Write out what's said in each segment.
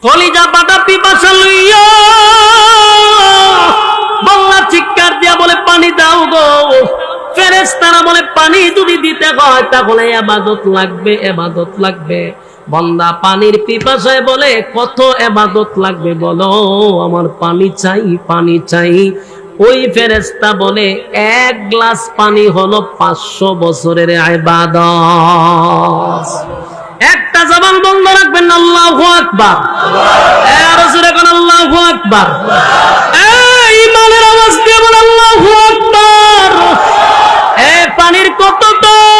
কলিজা পাটা পিপাসা লইয়া বাংলা চিৎকার দিয়া বলে পানি দাও গো। ফেরেশতারা বলে পানি যদি দিতে হয় তাহলে ইবাদত লাগবে, ইবাদত লাগবে। বান্দা পানির পিপাসায় বলে কত ইবাদত লাগবে বলো, আমার পানি চাই, পানি চাই। ওই ফেরেশতা বলে এক গ্লাস পানি হলো 500 বছরের ইবাদত। একটা জবান বন্ধ রাখবেন, আল্লাহু আকবার। আরো জোরে কোন আল্লাহু আকবার। এই ইমানের আওয়াজ দিয়ে বল আল্লাহু আকবার। এই পানির কত দাম,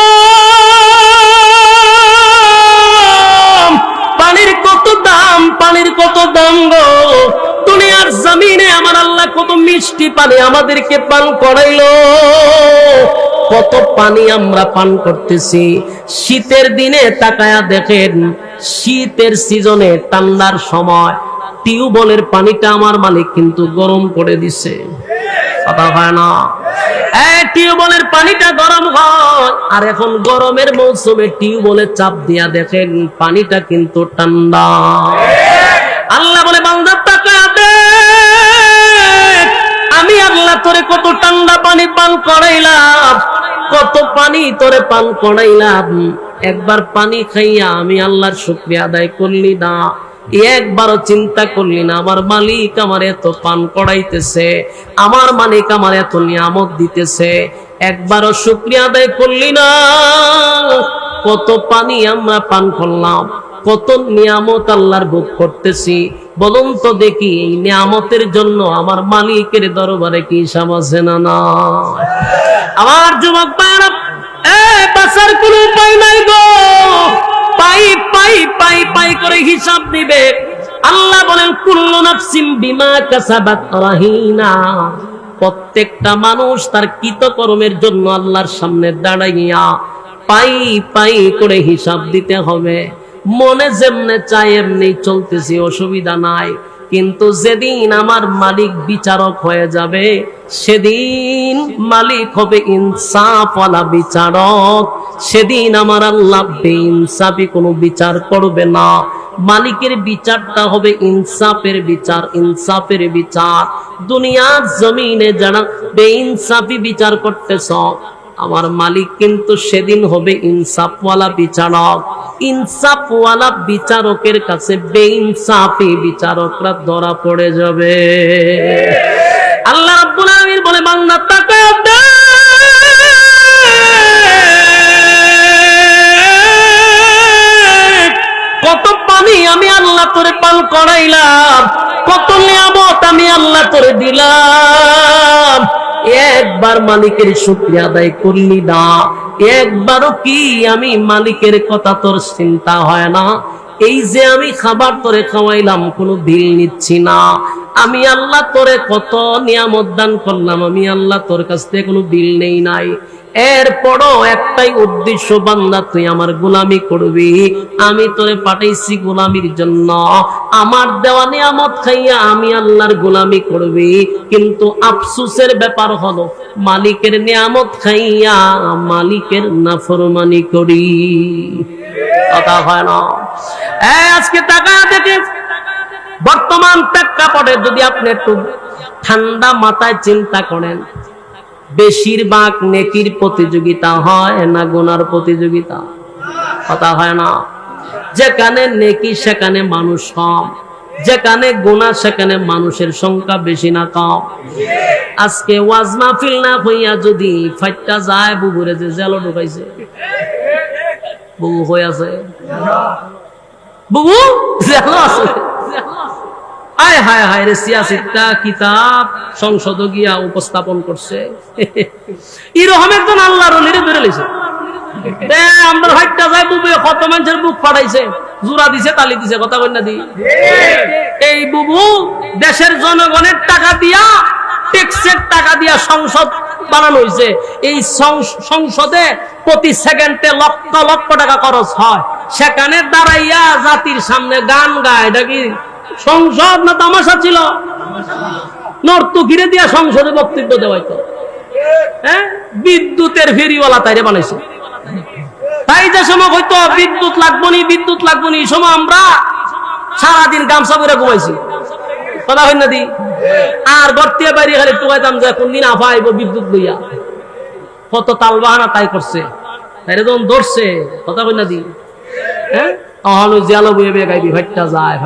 পানির কত দাম, পানির কত দাম গো। দুনিয়ার জমিনে আমার আল্লাহ কত মিষ্টি পানি আমাদেরকে পান করাইলো, কত পানি আমরা পান করতেছি। শীতের দিনে তাকায়া দেখেন, শীতের সিজনে ঠান্ডার সময় টিউবওয়েলের পানিটা আমার মালিক কিন্তু গরম করে দিছে, কথা হয় না? টিউবওয়েলের পানিটা গরম হয়, আর এখন গরমের মৌসুমে টিউবওয়েলের চাপ দিয়া দেখেন পানিটা কিন্তু ঠান্ডা। আল্লাহ বলে বান্দা তাকায়া দেখ, আমি আল্লাহ তোরে কত ঠান্ডা পানি পান করাইলাম, কত পানি তোরে পান করাইলাম। একবার পানি খাইয়া আমি আল্লাহর শুকরিয়া আদায় করলি না, একবারও চিন্তা করলি না আমার মালিক আমার এত পান করাইতেছে, আমার মালিক আমার এত নিয়ামত দিতেছে, একবারও শুকরিয়া আদায় করলি না। কত পানি আমরা পান করলাম, কত নিয়ামত আল্লাহর ভোগ করতেছি। বলুন তো দেখি এই নিয়ামতের জন্য আমার মালিকের দরবারে কি হিসাব আছে না? না আমার যুবক ভাইরা, বাঁচার কোনো উপায় নাই গো, পাই পাই পাই পাই করে হিসাব দিবে। আল্লাহ বলেন কুল্লু নাফসিন বিমা কাসাবাত রাহিনা, প্রত্যেকটা মানুষ তার কৃতকর্মের জন্য আল্লাহর সামনে দাঁড়াইয়া পাই পাই করে হিসাব দিতে হবে। মনে যেমনে চাই এমনি চলতেছি, অসুবিধা নাই, কিন্তু যেদিন আমার মালিক বিচারক হয়ে যাবে সেদিন মালিক হবে ইনসাফওয়ালা বিচারক। সেদিন আমার আল্লাহ বেইনসাফি কোনো বিচার করবে না, মালিকের বিচারটা হবে ইনসাফের বিচার, ইনসাফের বিচার। দুনিয়ার জমিনে যারা বেইনসাফি বিচার করতেছ, আমার মালিক কিন্তু সেদিন হবে ইনসাফওয়ালা বিচারক। ইনসাফওয়ালা বিচারকের কাছে বেইনসাফি বিচারকরা ধরা পড়ে যাবে। আল্লাহ রাব্বুল আলামিন বলে বান্দা তাকায়া দেখ, কত পানি আমি আল্লাহ তোরে পান করাইলাম, কত নিয়ামত আমি আল্লাহ তোরে দিলাম। একবার মালিকের শুকরিয়া আদায় করলি না, একবারও কি আমি মালিকের কথা তোর চিন্তা হয় না? এই যে আমি খাবার তোরে খাওয়াইলাম কোনো বিল নিচ্ছি না, আমি আল্লাহ তোরে কত নিয়ামত দান করলাম, আমি আল্লাহ তোর কাছ থেকে কোনো বিল নেই নাই। এরপরও একটাই উদ্দেশ্য, বান্দা তুই আমার গোলামি করবি, আমি তোরে পাঠাইছি গোলামির জন্য। আমার দেওয়া নিয়ামত খাইয়া আমি আল্লাহর গোলামি করবি, কিন্তু আফসোসের ব্যাপার হলো মালিকের নিয়ামত খাইয়া মালিকের নাফরমানি করি, কথা হয় না? আজকে টাকা দেখে বর্তমান প্রেক্ষাপটে যদি আপনি একটু ঠান্ডা মাথায় চিন্তা করেন, বেশিরভাগ নেকির প্রতিযোগিতা হয় না গুনার প্রতিযোগিতা, কথা হয় না? যেখানে নেকি সেখানে মানুষ কম, যেখানে গুনাহ সেখানে মানুষের সংখ্যা বেশি না কম? আজকে ওয়াজ মাহফিল না হইয়া যদি ফাইটটা যায় বুবুরে যে জেল ঢুকাইছে, বুবু হয়ে আছে, বুবু জেল আছে, আয় হায় হায় রে, সিয়াসিটা কিতাব সংসদ গিয়া উপস্থাপন করছে, এরকম একজন আল্লাহর ওলিরে ধরে লইছে। আমরা হাইটটা যাই বুবু কত মানুষের বুক ফাটাইছে, জোড়া দিছে, তালি দিছে, কথা কই না দি? এই বুবু দেশের জনগণের টাকা দিয়া, ট্যাক্সের টাকা দিয়া সংসদ বানানো হয়েছে। এই সংসদে প্রতি সেকেন্ডে লক্ষ লক্ষ টাকা খরচ হয়, সেখানে দাঁড়াইয়া জাতির সামনে গান গায়। এটা কি সংসদ না তামাশা ছিল? নর্তকীরে দিয়া সংসদে বক্তব্য দেওয়াইতো। বিদ্যুতের ফেরিওয়ালা তাইরে বানাইছে। তাই যে সময় হয়তো বিদ্যুৎ লাগবো নি, বিদ্যুৎ লাগবো নি, এই সময় আমরা সারাদিন গামছা পরে ঘুমাইছি, কথা হয় না দি। আর গর্তে বাইরে খালি টুকাইতাম যে কোন দিন আফা আইব বিদ্যুৎ লইয়া, কত তাল বাহানা তাই করছে। তাইরে যখন ধরছে, কথা হয় না দি, হ্যাঁ তাহলে জালো বয়ে বয়ে গাইবি, ফাইটটা যায়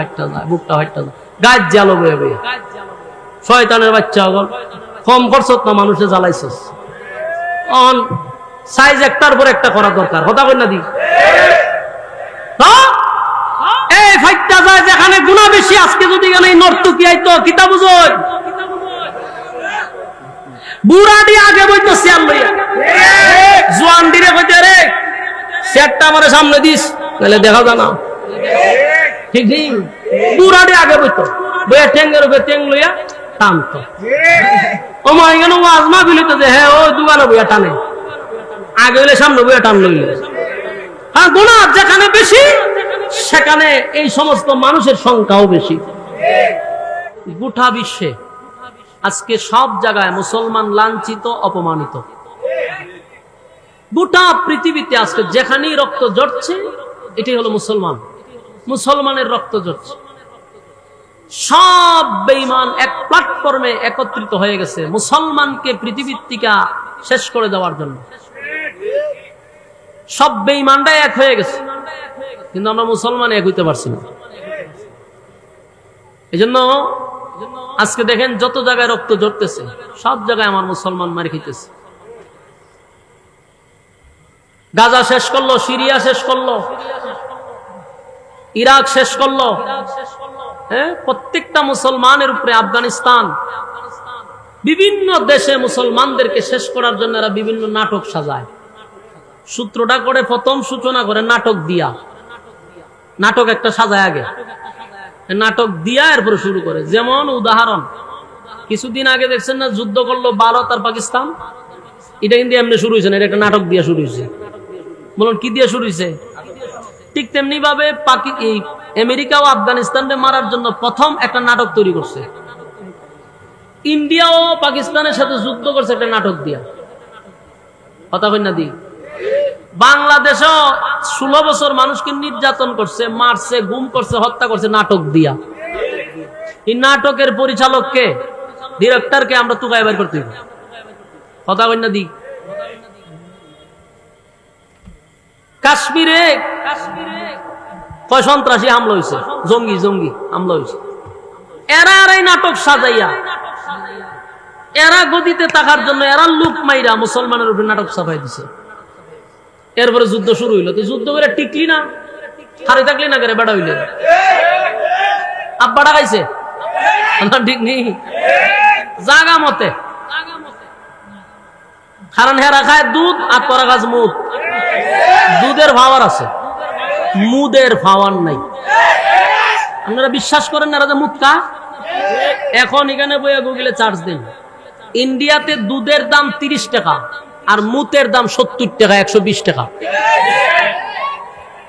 বুকটা ফাইটটা যায়, গাছ জালো বয়ে বয়ে। শয়তানের বাচ্চা গল, কম করছত না, মানুষে জ্বালাইছস। অন সাইজ একটার পর একটা করা দরকার, কথা কই না দি। এই ফাইটটা যায় যেখানে গুনাহ বেশি। আজকে যদি এখানে নর্তকি আইতো কিতা বুঝই, বুড়াডি আগে বইতো সিয়াল লইয়া, জোয়ান দিরে কইতে রে সেটটা আমারে সামনে দিস, নাহলে দেখা যায় না। ঠিক ঠিক, বুড়াডি আগে বইতো, বইয়া ঠেঙ্গের উপরে ঠেং লইয়া টানতো। ও মা এখানে ওয়াজ মা বিলিত যে হ্যাঁ ও দোকানে বইয়া টানে, আগে হইলে সামনে বইয়া টান লইলে। হ্যাঁ গুনাহ যেখানে বেশি সেখানে এই সমস্ত মানুষের সংখ্যাও বেশি। গোটা বিশ্বে আজকে সব জায়গায় মুসলমান লাঞ্ছিত, অপমানিত। গোটা পৃথিবীতে আজকে যেখানেই রক্ত ঝরছে এটাই হলো মুসলমান, মুসলমানের রক্ত ঝরছে। সব বেঈমান এক প্ল্যাটফর্মে একত্রিত হয়ে গেছে মুসলমানকে পৃথিবীর থেকে শেষ করে দেওয়ার জন্য। সব বেঈমানরাই এক হয়ে গেছে, কিন্তু আমরা মুসলমান এক হইতে পারছি না। এই জন্য আজকে দেখেন যত জায়গায় রক্ত ঝরতেছে সব জায়গায় আমার মুসলমান মারি খাইতেছে। গাজা শেষ করলো, সিরিয়া শেষ করলো, ইরাক শেষ করলো, হ্যাঁ প্রত্যেকটা মুসলমানের উপরে আফগানিস্তান, বিভিন্ন দেশে মুসলমানদেরকে শেষ করার জন্য এরা বিভিন্ন নাটক সাজায়। সূত্রটা করে প্রথম সূচনা করে নাটক দিয়া, নাটক একটা সাজায় আগে, নাটক দিয়া এরপরে শুরু করে। যেমন উদাহরণ, কিছুদিন আগে দেখছেন না যুদ্ধ করলো ভারত আর পাকিস্তান, এটা কিন্তু এমনি শুরু হয়েছে না, এটা একটা নাটক দিয়ে শুরু হয়েছে। বলুন কি দিয়ে শুরু হয়েছে? ঠিক তেমনি ভাবে আমেরিকা ও আফগানিস্তানকে মারার জন্য প্রথম একটা নাটক তৈরি করছে। ইন্ডিয়া ও পাকিস্তানের সাথে যুদ্ধ করছে একটা নাটক দিয়া, কথা কই না দি। বাংলাদেশও 16 বছর মানুষকে নির্যাতন করছে, মারছে, গুম করছে, হত্যা করছে নাটক দিয়া। এই নাটকের পরিচালককে, ডিরেক্টরকে আমরা তুকায় বের করতে হবে, কথা কই না দি। কাশ্মীরে কয় সন্ত্রাসী হামলা হয়েছে, জঙ্গি হামলা হয়েছে। এরা আর এই নাটক সাজাইয়া, এরা গদিতে থাকার জন্য এরা লুক মাইরা মুসলমানের উপরে নাটক ছাপাই দিছে। এরপরে যুদ্ধ শুরু হইলো, যুদ্ধ করে টিকলি না, হারে থাকলি না করে বেড়া হইলে আব্বাটা খাইছে, ঠিক নেই জাগা মতে। কারণ হেরা খায় দুধ আর তোরা গাছ মুদ, দুধের ভাওয়ার আছে, মুদের ভাওয়ার নাই। আপনারা বিশ্বাস করেন না যে মুদ কা? এখন এখানে বইয়া গুগলে চার্জ দিন, ইন্ডিয়াতে দুধের দাম 30 টাকা আর মুতের দাম 70 টাকা, 120 টাকা।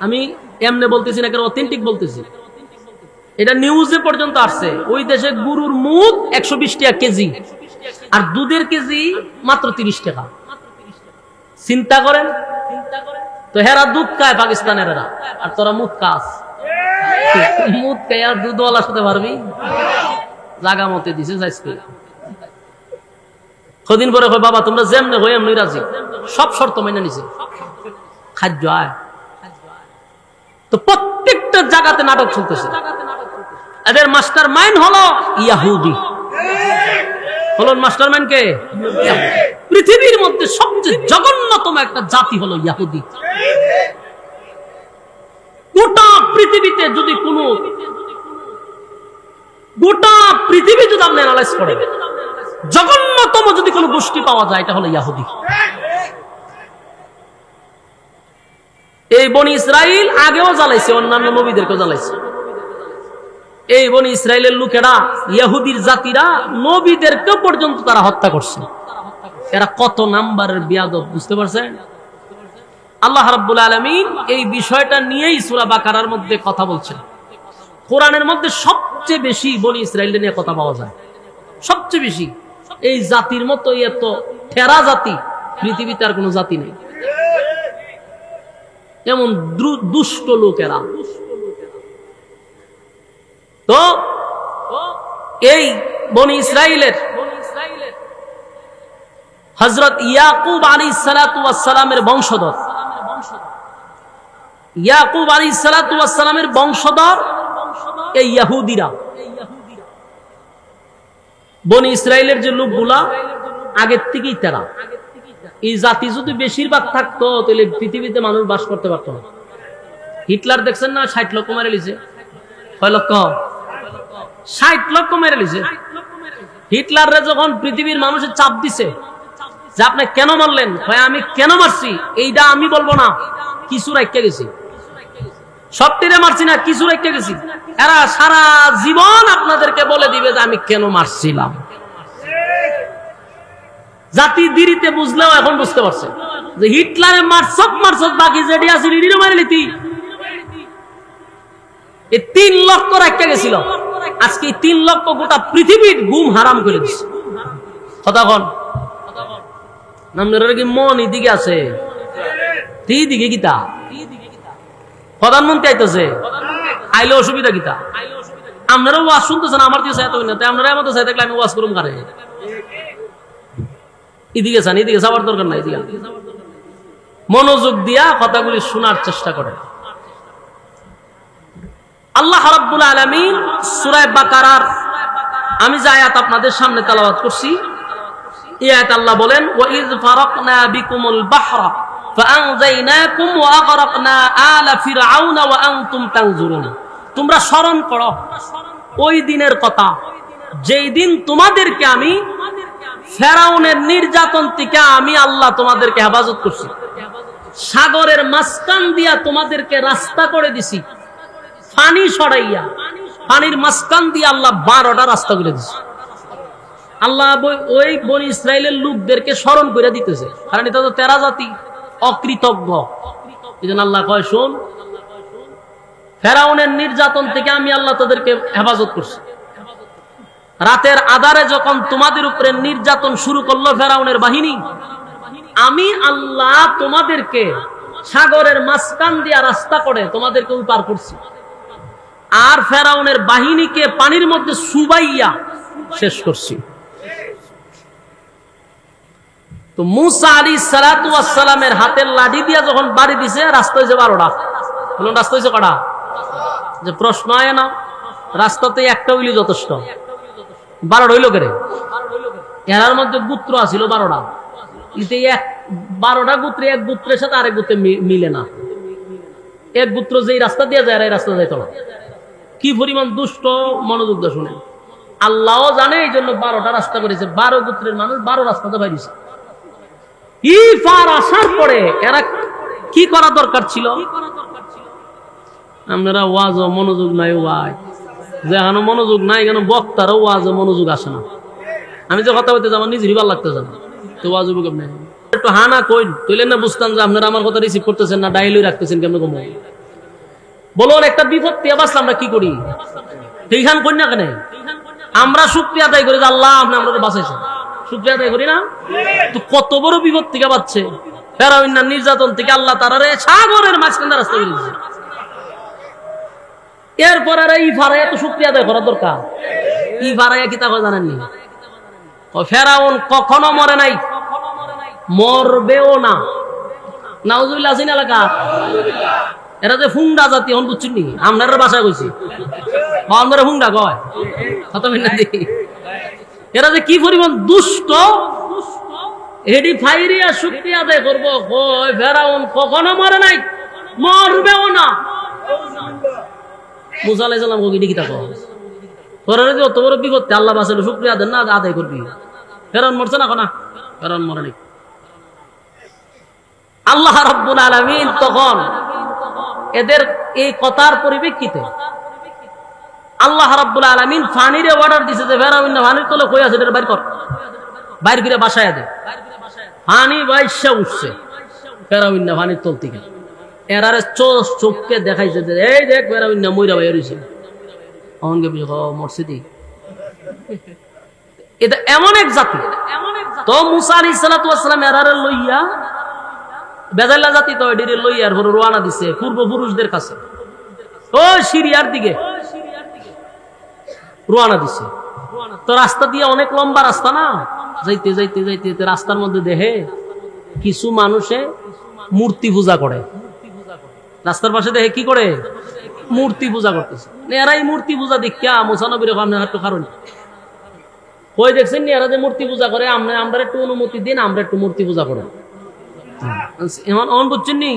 আমি এমনি বলতেছি না, অথেন্টিক বলতেছি, এটা নিউজে পর্যন্ত আসছে। ওই দেশে গরুর মুদ 120 টাকা কেজি আর দুধের কেজি মাত্র 30 টাকা। চিন্তা করেন তো, হেরা দুধ খায় পাকিস্তানের, এরা আর তোরা মুদ খাস। মুদ খাই আর দুধওয়ালার সাথে পারবি? জাগা মতে দিছে যাইছে। কদিন পরে কয় বাবা তোমরা যেমনে হয়ে এমনি রাজি, সব শর্ত মেনে নিছে, খাদ্য আয়। তো প্রত্যেকটা জায়গাতে নাটক চলতেছে। এদের মাস্টার মাইন্ড হলো ইয়াহুদি। বলুন মাস্টার মাইন্ড কে? পৃথিবীর মধ্যে সবচেয়ে জঘন্যতম একটা জাতি হলো ইয়াহুদি। গোটা পৃথিবীতে যদি কোনো, গোটা পৃথিবী যদি আপনি অ্যানালাইজ করেন, জঘন্যতম যদি কোনো গোষ্ঠী পাওয়া যায় এটা হলো ইয়াহুদি। এই বনি ইসরাইল আগেও জ্বালাইছে, অন্যান্য নবীদেরকেও জ্বালাইছে। এই বনি ইসরাইলের লোকেরা, ইহুদির জাতিরা নবীদেরকে পর্যন্ত তারা হত্যা করছে। এরা কত নাম্বারের বিয়াদব, বুঝতে পারছেন? আল্লাহ রাব্বুল আলামিন এই বিষয়টা নিয়েই সূরা বাকারার মধ্যে কথা বলছেন। কোরআনের মধ্যে সবচেয়ে বেশি বনি ইসরাইল নিয়ে কথা পাওয়া যায়, সবচেয়ে বেশি। এই জাতির মতো এত ঠেরা জাতি পৃথিবীতে আর কোনো জাতি নেই। এমন দুষ্ট লোকেরা, তো এই বনি ইসরাইলের এই বনি ইসরাইলের হযরত ইয়াকুব আলাইহিস সালাতু ওয়াস সালামের বংশধর, ইয়াকুব আলাইহিস সালাতু ওয়াস সালামের বংশধর এই ইহুদিরা। বনি ইসরাইলের যে লোকগুলা আগের থেকেই তারা, এই জাতি যদি বেশিরভাগ থাকতো তাহলে পৃথিবীতে মানুষ বাস করতে পারতো না। হিটলার দেখছেন না 60 লক্ষ মেরে লিছে, কয় লক্ষ? 60 লক্ষ মেরে লিছে। হিটলাররে যখন পৃথিবীর মানুষের চাপ দিছে যে আপনি কেন মারলেন, আমি কেন মারছি এইটা আমি বলবো না, কিছু রাখতে গেছি, সবটিরে মারছি না, কিছু রাখতে গেছি। এরা সারা জীবন আপনাদেরকে বলে দিবে যে আমি কেন মারছিলাম। জাতি দেরিতে বুঝলেও এখন বুঝতে পারছে যে হিটলারে মারছক বাকি যেটি আছে রিডিও মারি লিতি। এই 3 লক্ষ রাখতে গেছিল, আজকে 3 লক্ষ গোটা পৃথিবীর ঘুম হারাম করে দিচ্ছে। কতক্ষণ নামদার কি মন এদিকে আছে, দিকে গীতা প্রধানমন্ত্রী আইতেছে, আইলে অসুবিধা গীতা। আপনারা ওয়াজ শুনতেছেন, আমার দিয়ে চাইতে না, আপনারা আমাদের চাই থাকলে আমি ওয়াজ করুম কারে? এদিকে চান, এদিকে যাওয়ার দরকার নাই। এদিকে মনোযোগ দিয়া কথাগুলি শোনার চেষ্টা করেন। আল্লাহ রাব্বুল আলামিন সূরা বাকারার আমি যে আয়াত আপনাদের সামনে তেলাওয়াত করছি, এই আয়াত আল্লাহ বলেন, ওয়া ইয ফারাকনা বিকুমুল বাহরা ফাআনজাইনাকুম ওয়া আগরাকনা আলা ফিরআউনা ওয়া আনতুম তানজুরুন। তোমরা স্মরণ করো ওই দিনের কথা, যেই দিন তোমাদেরকে আমি ফেরাউনের নির্যাতন থেকে আমি আল্লাহ তোমাদেরকে হেফাজত করছি, সাগরের মাঝখান দিয়া তোমাদেরকে রাস্তা করে দিছি, পানি সরাইয়া পানির মাঝখান দিয়ে আল্লাহ 12টা রাস্তা করে দিছে। আল্লাহ ওই বনি ইসরাইলের লোকদেরকে স্মরণ করে দিতেছে, কারণ এটা তো তেরা জাতি অকৃতজ্ঞ। এই জন্য আল্লাহ কয়, শোন, ফেরাউনের নির্যাতন থেকে আমি আল্লাহ তাদেরকে হেফাজত করছি। রাতের আধারে যখন তোমাদের উপরে নির্যাতন শুরু করলো ফেরাউনের বাহিনী, আমি আল্লাহ তোমাদেরকে সাগরের মাঝখান দিয়া রাস্তা করে তোমাদেরকে পার করছি, আর ফেরাউনের বাহিনীকে পানির মধ্যে সুবাইয়া শেষ করছি। তো মুসা আলাইহিস সালাতু ওয়াস সালামের হাতের লাঠি দিয়া যখন বাড়ি দিছে, রাস্তা হয়েছে 12টা। বলুন রাস্তা হয়েছে কটা? যে প্রশ্ন হয় না, রাস্তাতে একটা হইলে যথেষ্ট, 12টা হইল কেরে? এর মধ্যে গোত্র আছিল 12টা, 12টা গোত্রে এক গোত্রের সাথে আরেক গোত্রে মিলে না। এক গোত্র যেই রাস্তা দিয়ে যায় এই রাস্তা যাইতো না। কি পরিমাণ দুষ্ট, মনোযোগ দিয়ে শুনেন। আল্লাহ জানে এই জন্য 12টা রাস্তা করেছে, 12 গোত্রের মানুষ 12 রাস্তাতে বাইরেছে। আসার পরে এরা কি করা দরকার ছিল? আপনারা ওয়াজ মনোযোগ নাই, ভাই যেখানে মনোযোগ নাই কেন বক্তারও ওয়াজ মনোযোগ আসে না। আমি যে কথা বলতে আমার নিজেরই ভালো লাগতেছে না, তো ওয়াজ একটু হানা কই তুইলেন না, বুঝতাম যে আপনারা আমার কথা রিসিভ করতেছেন না, ডাইলই রাখতেছেন কেমন কম। বলুন একটা বিপত্তি বাঁচলে আমরা কি করি? এইখান করি না কেন? আমরা শুকরিয়া আদায় করি যে আল্লাহ আপনি আমাদের বাঁচাইছেন, শুকরিয়া আদায় করি না? তো কত বড় বিপদ থেকে বাঁচছে ফেরাউনের নির্যাতন থেকে আল্লাহ তারারে সাগরের মাঝখানে রাস্তা করে দিয়েছে। এরপর আর এই ফারাইয়া তো শুকরিয়া আদায় করা দরকার। এই ফারাইয়া কি তা জানেননি? ফেরাউন কখনো মরে নাই, মরবেও না। নাউজুবিল্লাহ আছেন এলাকা? এরা যে ফুংডা জাতি, হন বুঝছেন নি? আপনার বাসায় কইছি আমরা ফুংডা কয়, এরা যে কি পরিমাণ দুষ্ট, এডি ফাইরিয়া শুকরিয়া আদায় করবো। ফেরাউন কখনো মরে নাই, মরবেও না। মুসা আলাইহিস সালাম কি তা কয়? তোরা যদি অত বড় বিপদ আল্লাহ বাঁচালো, শুকরিয়া দেন না আদায় করবি। ফেরাউন মরছে না? কোনা ফেরাউন মরে নাই। আল্লাহ রাব্বুল আলামিন তখন এদের এই কথার পরিপ্রেক্ষিতে আল্লাহ রাব্বুল আলামিন পানিরে অর্ডার দিছে যে ফেরাউন না পানির তলে কই আছে এটা বাইর কর, বাইর করে বাসায় দে। পানি বাইশা উঠছে ফেরাউন না পানির তল থেকে। এরারে চোখকে দেখাইছে যে এই দেখ ফেরাউন না মইরা বাইর হইছে। অনকে বিহ মসজিদি এটা এমন এক জাতি। তো মুসা আলাইহিস সালাতু ওয়াস সালাম এরারে লইয়া বেজাল্লা জাতি তো এডিরে লইয়ার পরে রওনা দিছে পূর্বপুরুষদের কাছে, ও সিরিয়ার দিকে। রোয়ানা দিছে। তো রাস্তা দিয়ে অনেক লম্বা রাস্তা না, যাইতে যাইতে যাইতে রাস্তার মধ্যে দেখে কিছু মানুষে মূর্তি পূজা করে। রাস্তার পাশে দেখে কি করে? মূর্তি পূজা করতেছে। এরাই মূর্তি পূজা দেখা মুসা নবীর একটু কারণ কই দেখছেন নি, এরা যে মূর্তি পূজা করে, আমরা একটু অনুমতি দিন, আমরা একটু মূর্তি পূজা করি। এমন বুঝছেন নি?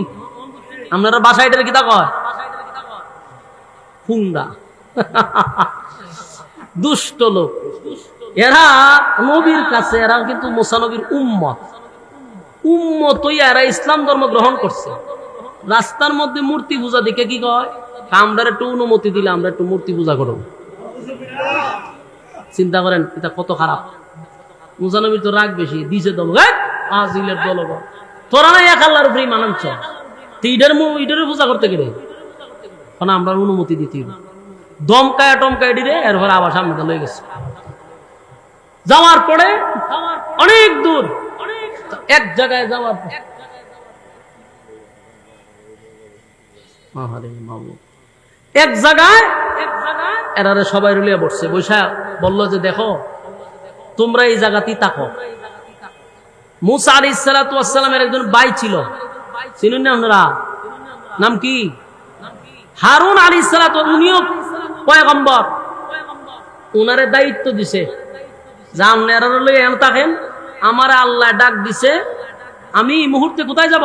আপনারা বাসায় এটার কিতা কয়? হুন্ডা। দুষ্ট লোক এরা। নবীর কাছে এরা কিন্তু মুসা নবীর উম্মত হইয়া এরা ইসলাম ধর্ম গ্রহণ করছে। রাস্তার মধ্যে মূর্তি পূজা দেখে কি কয়? আমরা একটু অনুমতি দিলে আমরা একটু মূর্তি পূজা করব। চিন্তা করেন এটা কত খারাপ। মুসা নবীর তো রাগ বেশি, দিছে দল আজিলের দল, তোরা না এক আল্লাহর উপরেই মানাচ্ছ, ইডের পূজা করতে গেলে আমরা অনুমতি দিতে দমকায় টমকায় দিলে, এরপরে আবার সামনে লয়ে গেছে। যাওয়ার পরে অনেক দূর এক জায়গায় যাওয়ার এক জায়গায় এরারে সবাই রুলিয়া বসছে, বৈশা বললো যে দেখো তোমরা এই জায়গাতেই থাকো। মুসা আলাইহিস সালাতু ওয়াস সালামের একজন ভাই ছিল, চিনেন না আপনারা? নাম কি? হারুন আলাইহিস সালাতু, উনিও পয়গম্বর। উনারে দায়িত্ব দিছে যে আপনারা লইয়া এনে থাকেন, আমারে আল্লাহ ডাক দিছে, আমি এই মুহূর্তে কোথায় যাব?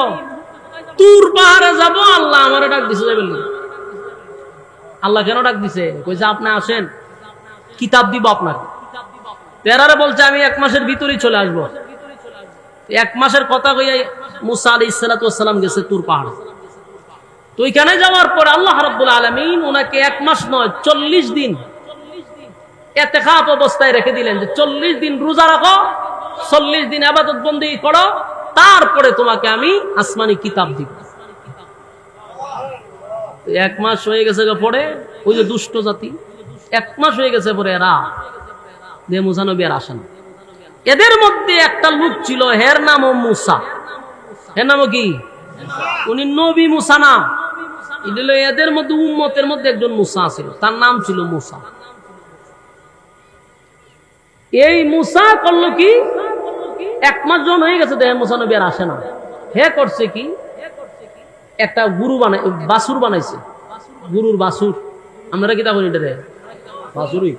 তুর পাহাড়ে যাব। আল্লাহ আমারে ডাক দিছে যাবেন। আল্লাহ কেন ডাক দিছে? কইছে আপনি আসেন, কিতাব দিব আপনাকে। তেরারে বলছে আমি 1 মাসের ভিতরেই চলে আসবো। 1 মাসের কথা কইয়া মুসা আলাইহিস সালাতু ওয়াস সালাম গেছে তুর পাহাড়ে। তো ওইখানে যাওয়ার পর আল্লাহ রাব্বুল আলামিন ওনাকে 1 মাস নয় 40 দিন ইতিকাফ অবস্থায় রেখে দিলেন যে 40 দিন রোজা রাখো, 40 দিন ইবাদত বন্দেগী করো, তারপরে তোমাকে আমি আসমানি কিতাব দিব। 1 মাস হয়ে গেছে পরে ওই যে দুষ্ট জাতি, 1 মাস হয়ে গেছে পরে এরা যে মুসা নবী আর আসেন। এদের মধ্যে একটা লোক ছিল, এর নামও মুসা। এর নামও কি? উনি নবী মুসা না, এদের মধ্যে উম্মতের মধ্যে একজন মুসা ছিল, তার নাম ছিল মুসা। এই মুসা করলো কি? 1 মাস জন হয়ে গেছে, দেখে মুসা নবী আর আসে না। হে করছে কি? একটা গুরু বাসুর বানাইছে, গুরুর বাসুর। আমরা কি তা বলি এটা? বাসুরই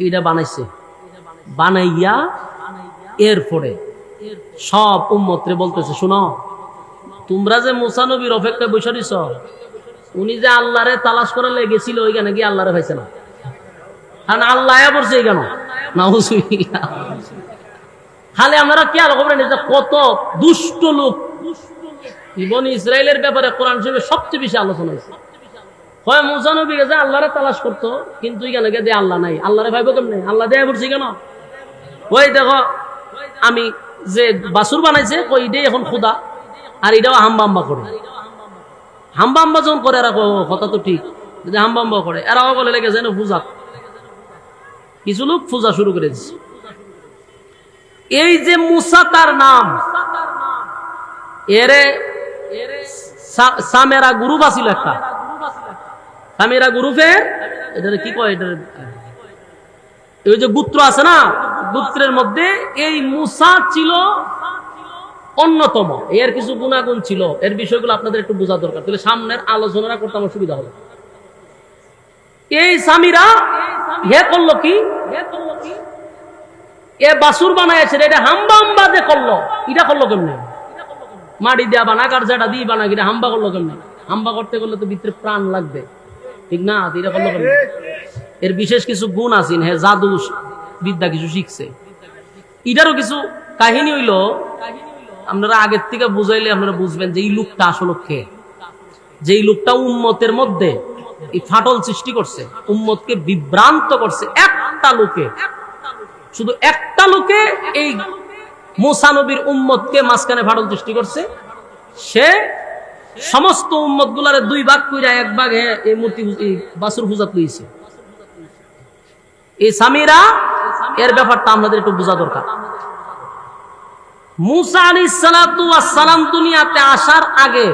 এটা বানাইছে। বানাইয়া এরপরে সব উম্মতরে বলতেছে, শোনো তোমরা যে মুসা নবীর অপেক্ষায় বসে দিছ, উনি যে আল্লাহরে তালাশ করে লেগেছিল ওইখানে গিয়ে আল্লাহরে পাইছে না, কারণ আল্লাহ পড়ছে কেন না। খালি আমরা কি আলো খবর নিয়ে কত দুষ্ট লোক। বনি ইসরায়েলের ব্যাপারে কোরআন শরীফে সবচেয়ে বেশি আলোচনা হয়েছে। হয় মুসা নবী গেছে আল্লাহরে তালাশ করতো, কিন্তু এখানে গিয়ে আল্লাহ নাই, আল্লাহরে ভাইব কেমনে? আল্লাহ দেয়া পড়ছে কেন? ওই দেখো আমি যে বাসুর বানাইছে কই এটাই এখন খুদা, আর এটাও হাম্বা করে। হাম্বা যখন করে এরা কথা তো ঠিক, যে হাম্বা করে এরাও বলে লেগেছে না পূজা। কিছু লোক পূজা শুরু করে দিচ্ছে। এই যে মুসা তার নাম, এরে সামেরা গ্রুপ আছিল একটা, সামেরা গ্রুপে এটা কি কয়, এটা এই যে গোত্র আছে না, গোত্রের মধ্যে এই মুসা ছিল অন্যতম। এর কিছু গুণাগুণ ছিল, এর বিষয়গুলো আপনাদের একটু বোঝা দরকার, তাহলে সামনের আলোচনা করতে আমার সুবিধা হবে। এই সামিরা হে করলো কি? এ বাসুর বানাইছে, এটা হাম্বা যে করলো, এটা করলো কেমনে? মাটি দেয়া বানা, কার যেটা দিয়ে বানা, এটা হাম্বা করলো কেমনে? হাম্বা করতে গেলে তো ভিতরে প্রাণ লাগবে, ঠিক না? এটা করলো কেমনে? এর বিশেষ কিছু গুণ আছে, হে জাদু বিদ্যা কিছু শিখছে। এটারও কিছু কাহিনী হইল, আপনারা আগের থেকে বুঝাইলে আপনারা বুঝবেন যে এই লোকটা আসলে কে। যেই লোকটা উম্মতের মধ্যে এই ফাটল সৃষ্টি করছে, উম্মতকে বিভ্রান্ত করছে, একটা লোকে, শুধু একটা লোকে এই মুসা নবীর উম্মতকে মাঝখানে ফাটল সৃষ্টি করছে। সে সমস্ত উম্মত গুলারে 2 ভাগ কইরা 1 ভাগ এই মূর্তি বাসুর পূজাত লইছে। এই সামিরা এর ব্যাপারটা আমাদের একটু বোঝা দরকার। মুসা আলাইহিস সালাতু ওয়াস সালাম দুনিয়াতে আসার আগে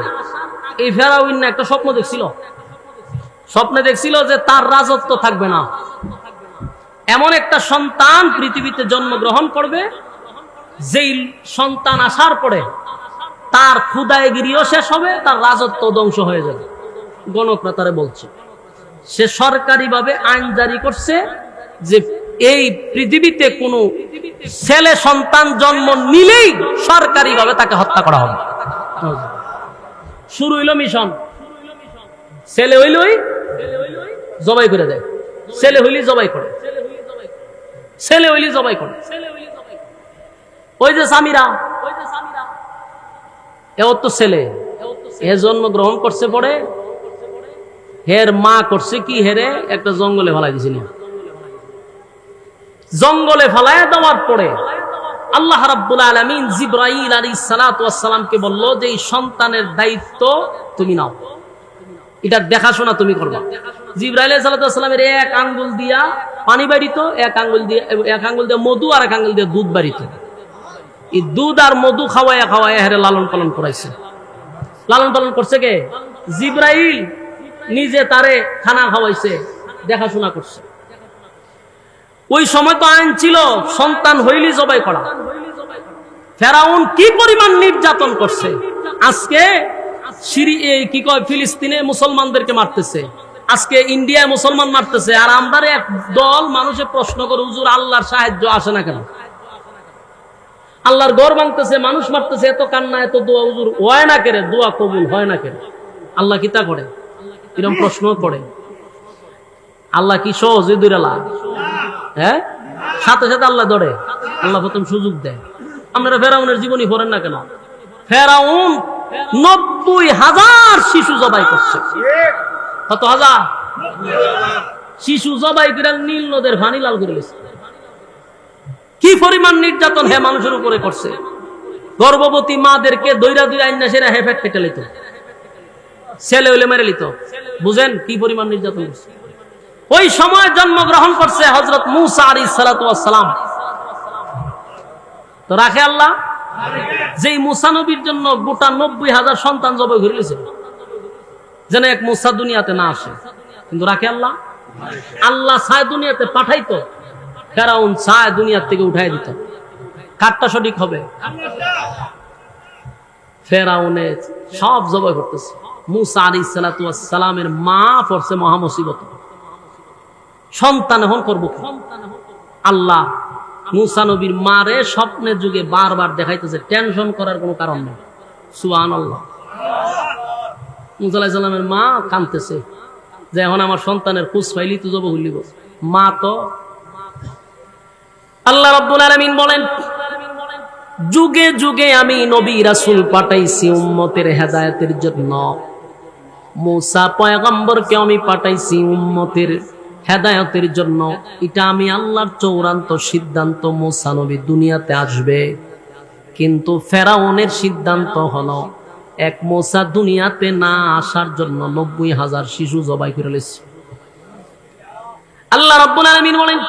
এই ফেরাউন একটা স্বপ্ন দেখছিল। স্বপ্নে দেখছিল যে তার রাজত্ব থাকবে না, এমন একটা সন্তান পৃথিবীতে জন্মগ্রহণ করবে, যেই সন্তান আসার পরে তার খুদাইগিরিও শেষ হবে, তার রাজত্ব ধ্বংস হয়ে যাবে। গণকরা তারে বলছে, সে সরকারিভাবে আইন জারি করছে যে এই পৃথিবীতে কোনো ছেলে সন্তান জন্ম নিলেই সরকারিভাবে তাকে হত্যা করা হবে। শুরু হইল মিশন, ছেলে হইলই জবাই করে দেয়, ছেলে হইলি জবাই করে, ছেলে হইলি জবাই করে। ওই যে স্বামীরা, এও তো ছেলে, এ জন্ম গ্রহণ করছে পরে, হের মা করছে কি, হেরে একটা জঙ্গলে ফেলাই দিছে না। জঙ্গলে ফেলায় দেওয়ার পরে আল্লাহ রাব্বুল আলামিন জিবরাইল আলাইহিস সালাতু ওয়াস সালামকে বলল যে এই সন্তানের দায়িত্ব তুমি নাও, এটা দেখাশোনা তুমি করবা। জিবরাইল আলাইহিস সালাতু ওয়াস সালামের এক আঙ্গুল দিয়া পানি বাড়িত, এক আঙ্গুল দিয়ে মধু, আর এক আঙ্গুল দিয়ে দুধ বাড়িত। এই দুধ আর মধু খাওয়াইয়া খাওয়াইয়া হেরে লালন পালন করাইছে। লালন পালন করছে কে? জিবরাইল নিজে তারে খানা খাওয়াইছে, দেখাশোনা করছে। ওই সময় তো আইন ছিল সন্তান হইলি জবাই করা। ফেরাউন কি পরিমাণ নির্যাতন করছে। আজকে কি কয়, ফিলিস্তিনে মুসলমানদেরকে মারতেছে, আজকে ইন্ডিয়ায় মুসলমান মারতেছে, আর আমরা এক দল মানুষে প্রশ্ন করে, হুজুর আল্লাহর সাহায্য আসে না কেন? আল্লাহর ঘর ভাঙতেছে, মানুষ মারতেছে, এত কান্না, এত দোয়া, হুজুর হয় না কেন? দোয়া কবুল হয় না কেন? আল্লাহ কিতা করে? এরকম প্রশ্ন করে। আল্লাহ কি সহজে দূরালা? হ্যাঁ, সাথে সাথে আল্লাহ ধরে, আল্লাহ প্রথম সুযোগ দেয়। আপনারা ফেরাউনের জীবনী পড়েন না কেন? ফেরাউন 90,000 শিশু জবাই করছে। কত হাজার শিশু জবাই করে নীল নদের পানি লাল করে দিয়েছে। কি পরিমাণ নির্যাতন হে মানুষের উপরে করছে। গর্ভবতী মাদেরকে দইরা আইনা সেরা হেফেট কেটে লিত, ছেলে হইলে মেরে লিত। বুঝেন কি পরিমাণ নির্যাতন করছে। ওই সময় জন্মগ্রহণ করছে হযরত মূসা আলাইহিস সালাতু ওয়াস সালাম। তো রাখে আল্লাহ যেই মূসা নবীর জন্য গোটা 90,000 সন্তান জবাই করে দিয়েছে, যেন এক মূসা দুনিয়াতে না আসে। কিন্তু রাখে আল্লাহ, আল্লাহ ছায় দুনিয়াতে পাঠাইতো, ফেরাউন ছায় দুনিয়ার থেকে উঠাই দিত। কারটা সঠিক হবে? ফেরাউনে সব জবাই করতেছে। মূসা আলাইহিস সালাতু ওয়াস সালামের মা পড়ছে মহা মুসিবত, সন্তান এখন করবো। আল্লাহ মূসা নবীর মারে স্বপ্নের যুগে বারবার দেখাইতেছে, টেনশন করার কোনো কারণ নেই। সুবহানাল্লাহ। মূসা আলাইহিস সালামের মা কাঁদতেছে যে এখন আমার সন্তানের খোঁজ পাইলি তো জবাই হইলিব। মা তো আল্লাহ রাব্বুল আলামিন বলেন, যুগে যুগে আমি নবী রাসূল পাঠাইছি উম্মতের হেদায়েতের জন্য। মূসা পয়গম্বরকে আমি পাঠাইছি উম্মতের হেদায়েতের জন্য। এটা আমি আল্লাহর চূড়ান্ত সিদ্ধান্ত। মূসা নবী দুনিয়াতে আসবে, কিন্তু ফেরাউনের সিদ্ধান্ত হলো এক মূসা দুনিয়াতে না আসার জন্য 90,000 শিশু জবাই করে দিয়েছে। আল্লাহ রাব্বুল আলামিন বলেন,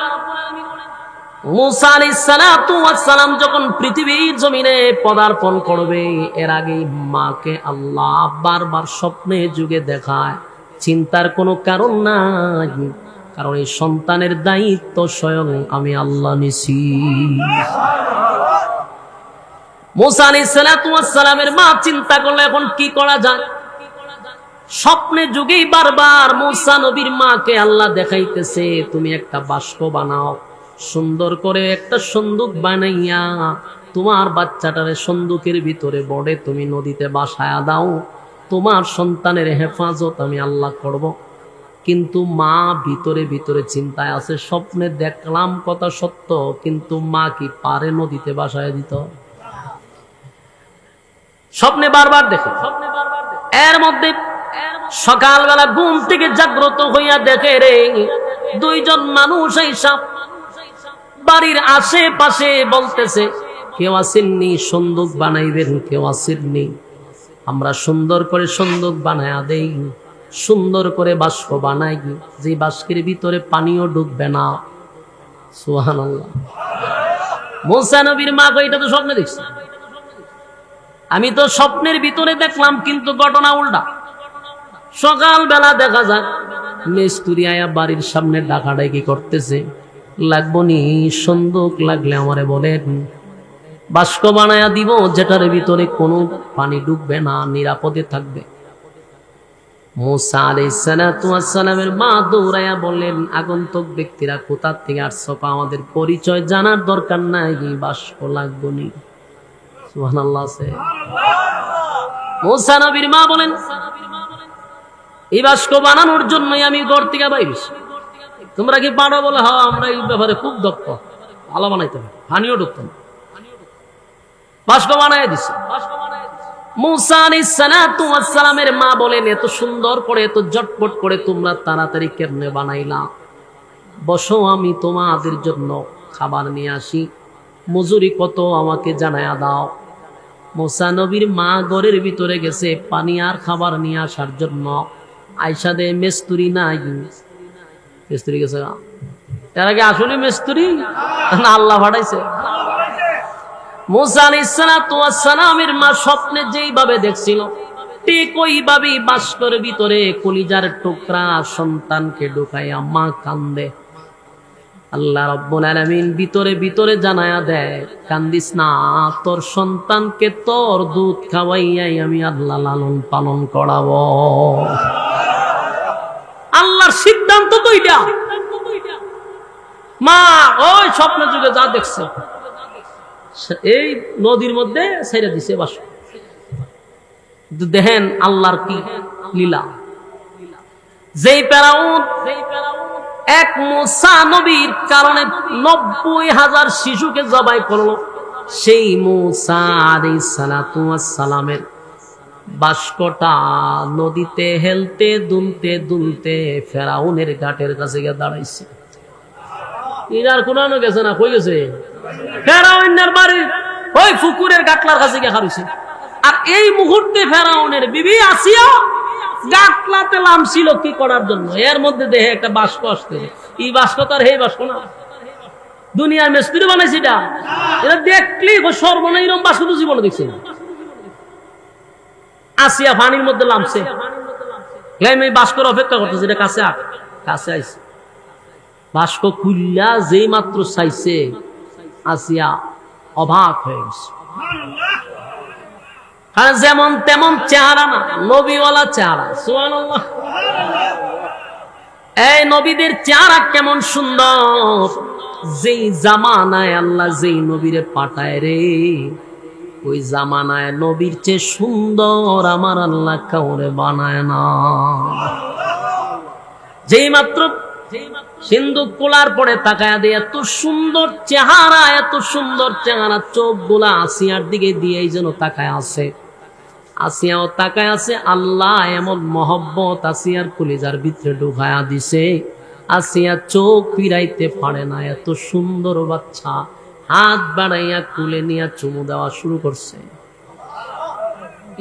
মূসা আলাইহিস সালাতু ওয়াস সালাম যখন পৃথিবীর জমিনে পদার্পণ করবে, এর আগে মাকে আল্লাহ বারবার স্বপ্নে যুগে দেখায়। চিন্তার কোনো কারণ নাই, কারণ এই সন্তানের দায়িত্ব স্বয়ং আমি আল্লাহ নিছি। মূসা আলাইহিস সালাতু ওয়াস সালামের মা চিন্তা করলে এখন কি করা যায়। স্বপ্নে যুগেই বারবার মূসা নবীর মাকে আল্লাহ দেখাইতেছে, তুমি একটা বাস্ক বানাও, সুন্দর করে একটা সন্দুক বানাইয়া তোমার বাচ্চাটারে সন্দুকের ভিতরে বড়ে তুমি নদীতে বাসায়া দাও, তোমার সন্তানের হেফাজত আমি আল্লাহ করব। কিন্তু মা ভিতরে ভিতরে চিন্তায় আছে, স্বপ্নে দেখলাম কথা সত্য, কিন্তু মা কি পারে নদীতে বাসায় দিত? স্বপ্নে বারবার দেখে। এর মধ্যে সকালবেলা ঘুম থেকে জাগ্রত হইয়া দেখে রে, দুইজন মানুষ এইসব বাড়ির আশেপাশে বলতেছে, কেউ আসেননি সন্দুক বানাইবেন, কেউ আসেননি, আমরা সুন্দর করে সন্দুক বানায়া দেই, সুন্দর করে বাস্ক বানাই, যে বাস্কের ভিতরে পানিও ঢুকবে না। সুবহানাল্লাহ। মূসা নবীর মা কই, এটা তো স্বপ্নে দেখছি, আমি তো স্বপ্নের ভিতরে দেখলাম, কিন্তু ঘটনা উল্টা। সকালবেলা দেখা যায় মিস্ত্রি আয়া বাড়ির সামনে ডাকাডাকি করতেছে, লাগবো নি? সন্দুক লাগলে আমারে বলেন, বাস্ক বানায়া দিব যেটার ভিতরে কোনো পানি ডুববে না, নিরাপদে থাকবে। মুসা আলাইহিস সালাতু ওয়াস সালামের মা দৌড়াইয়া বললেন, আগন্তুক ব্যক্তিরা কোথা থেকে আসছো, আমাদের পরিচয় জানার দরকার নাই, বাস্ক লাগবো নি। সুবহানাল্লাহ। মুসা নবীর মা বলেন, এই বাস্ক বানানোর জন্যই আমি ঘর থেকে বাইরেছি। তোমরা কি পারো? বলে হ্যাঁ, আমরা এই ব্যাপারে খুব দক্ষ, ভালো বানাইতে হবে, পানিও ঢুকতো না। বাস্ক বানাই দিছে। মুসা আলাইহিস সালাতু ওয়াস সালামের মা বলেন, এত সুন্দর করে, এত ঝটপট করে তোমরা তাড়াতাড়ি কেমনে বানাইলা? বসো, আমি তোমাদের জন্য খাবার নিয়ে আসি, মজুরি কত আমাকে জানায়া দাও। মুসা নবীর মা ঘরের ভিতরে গেছে পানি আর খাবার নিয়ে আসার জন্য। আয়সা দে মেস্তুরি নাই, মেস্তুরি গেছে। এর আগে আসলে মেস্তুরি না আল্লাহ পাঠাইছে? মুসা আলাইহিস সালাতু ওয়াস সালামের মা স্বপ্নে যেইভাবে দেখছিল ঠিক ওইভাবেই বাস্কের ভিতরে কলিজার টুকরা সন্তানকে ঢুকাইয়া মা কান্দে। আল্লাহ রাব্বুল আলামিন ভিতরে ভিতরে জানায়া দেয়, কান্দিস না, তোর সন্তানকে তোর দুধ খাওয়াইয়াই আমি আল্লাহ লালন পালন করাবো। আল্লাহর সিদ্ধান্ত তো এটা। মা ওই স্বপ্ন যুগে যা দেখছে এই নদীর মধ্যে ছেড়ে দিছে বাস্ক। দেখেন আল্লাহর কি লীলা। যেই ফেরাউন এক মুসা নবীর কারণে ৯০,০০০ শিশুকে জবাই করলো, সেই মুসা আলাইহিস সালাতু ওয়াস সালামের বাস্কটা নদীতে হেলতে দুলতে দুলতে ফেরাউনের ঘাটের কাছে গিয়ে দাঁড়াইছে। ইনার কোনানো গেছে না, কই গেছে? ফেরাউনের বাড়ি ওই পুকুরের গাটলার কাছে গিয়ে হারিয়েছে। আর এই মুহূর্তে ফেরাউনের বিবি আসিয়া গাটলাতে নামছিল কি করার জন্য, এর মধ্যে দেখে একটা বাস্ক আসতে। এই বাস্ক তার হে বাস্ক না, দুনিয়ার মিস্ত্রি বানাইছে এটা। এটা দেখলি সর্বনা এরকম বাস্ক তো জীবনে দেখছি না। আসিয়া পানির মধ্যে নামছে, এই বাস্কর অপেক্ষা করতেছে, এটা কাছে কাছে আইছে। বাস্ক খুললা যেই মাত্র চাইছে আসিয়া অবাক হয়ে গেছে। যেমন তেমন চেহারা না, নবীওয়ালা চেহারা। সুবহানাল্লাহ। এই নবীদের চেহারা কেমন সুন্দর। যেই জামানায় আল্লাহ যেই নবীরে পাঠায় রে, ওই জামানায় নবীর চেয়ে সুন্দর আমার আল্লাহ কাউরে বানায় না। যেই মাত্র সিন্ধুক খোলার পরে তাকায়া দিয়ে এত সুন্দর চেহারা, এত সুন্দর চেহারা, চোখ গুলা আসিয়ার দিকে দিয়েই যেন তাকায় আছে। আসিয়াও তাকায় আছে। আল্লাহ এমন মহব্বত আসিয়ার কলিজার ভিতরে ঢুকায়া দিছে, আসিয়া চোখ ফিরাইতে পারে না। এত সুন্দর বাচ্চা হাত বাড়াইয়া কুলে নিয়ে চুমু দেওয়া শুরু করছে।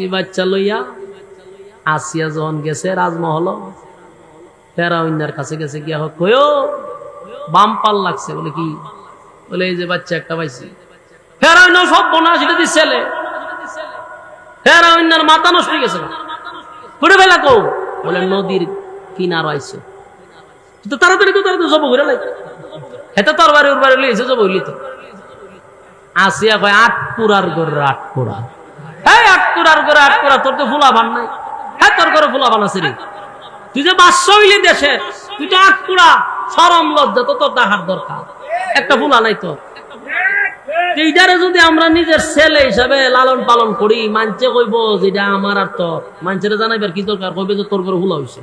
এই বাচ্চা লইয়া আসিয়া যখন গেছে রাজমহল, ফেরাউনের কাছে গেছে, গিয়া কয়ো বাম্পার লাগছে। বলে কি? বলে এই যে বাচ্চা একটা পাইছি। ফেরাউন সব বোনা সেটা দিয়ে ছেলে, ফেরাউনের মাথা নষ্ট হয়ে গেছে। করে ফেলা কো? বলে নদীর কিনার আইছে। তো তাড়াতাড়ি তো তাড়াতাড়ি জব ঘুরে লাগে, এত তোর বাড়ি ওর বাড়ি লইছে জব হইলি তো। আসিয়া কয় আটপুরার গড়ের আটপুরা। হ্যাঁ আটপুরার গড়ে আটপুরা, তোর তো ফুলা বান নাই। হ্যাঁ তোর ঘরে ফুলা বান আছে রে, তুই যে বাদশা হইলি দেশে, তুই তো আটপুরা। শরম লজ্জা তো তোর দেখার দরকার, একটা ফুলা নাই তোর। এইটারে যদি আমরা নিজের ছেলে হিসাবে লালন পালন করি, মানছে কইব যেটা আমার আর তোর, মানুষের জানাইবার কি দরকার, কইবে যে তোর ঘরে ফুলা হইছে।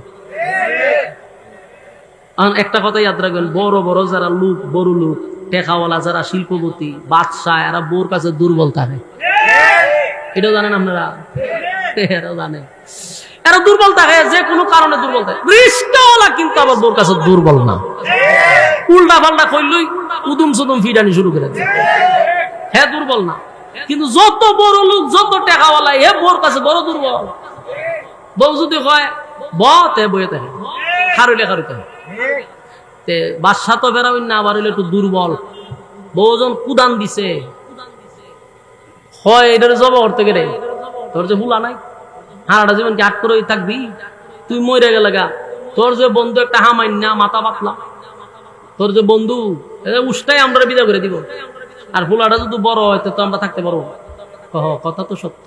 একটা কথা ইয়াদ রাখবেন, বড় বড় যারা লোক, বড় লোক, টেকাওয়ালা যারা শিল্পপতি, বাদশা, এরা বোর কাছে দুর্বল থাকে। এটাও জানেন আপনারা? এরাও জানে, এরা দুর্বল থাকে, যে কোনো কারণে দুর্বল থাকে। রিস্কাওয়ালা কিন্তু আবার বোর কাছে দুর্বল না, উল্টা পাল্টা কইলই উদুম সুদুম ফিডানি শুরু করে দেয়। হ্যাঁ দুর্বল না, কিন্তু যত বড় লোক, যত টেকাওয়ালা, হে বোর কাছে বড় দুর্বল। বউ যদি কয় বে বইতে খারুলে খারুতে, বাদশা তো বেড়াবেন না, আবার হইলে একটু দুর্বল। বউজন কুদান দিছে, হয় এটারে জব করতে গেলে তোর যে ভুলা নাই, হারাটা জীবন কি আট করে থাকবি? তুই মরে গেলে গা, তোর যে বন্ধু একটা হামাইন না, মাথা পাতলা, তোর যে বন্ধু উষ্টাই আমরা বিদা করে দিব, আর ফুলাটা যদি বড় হয় তো আমরা থাকতে পারবো। কথা তো সত্য,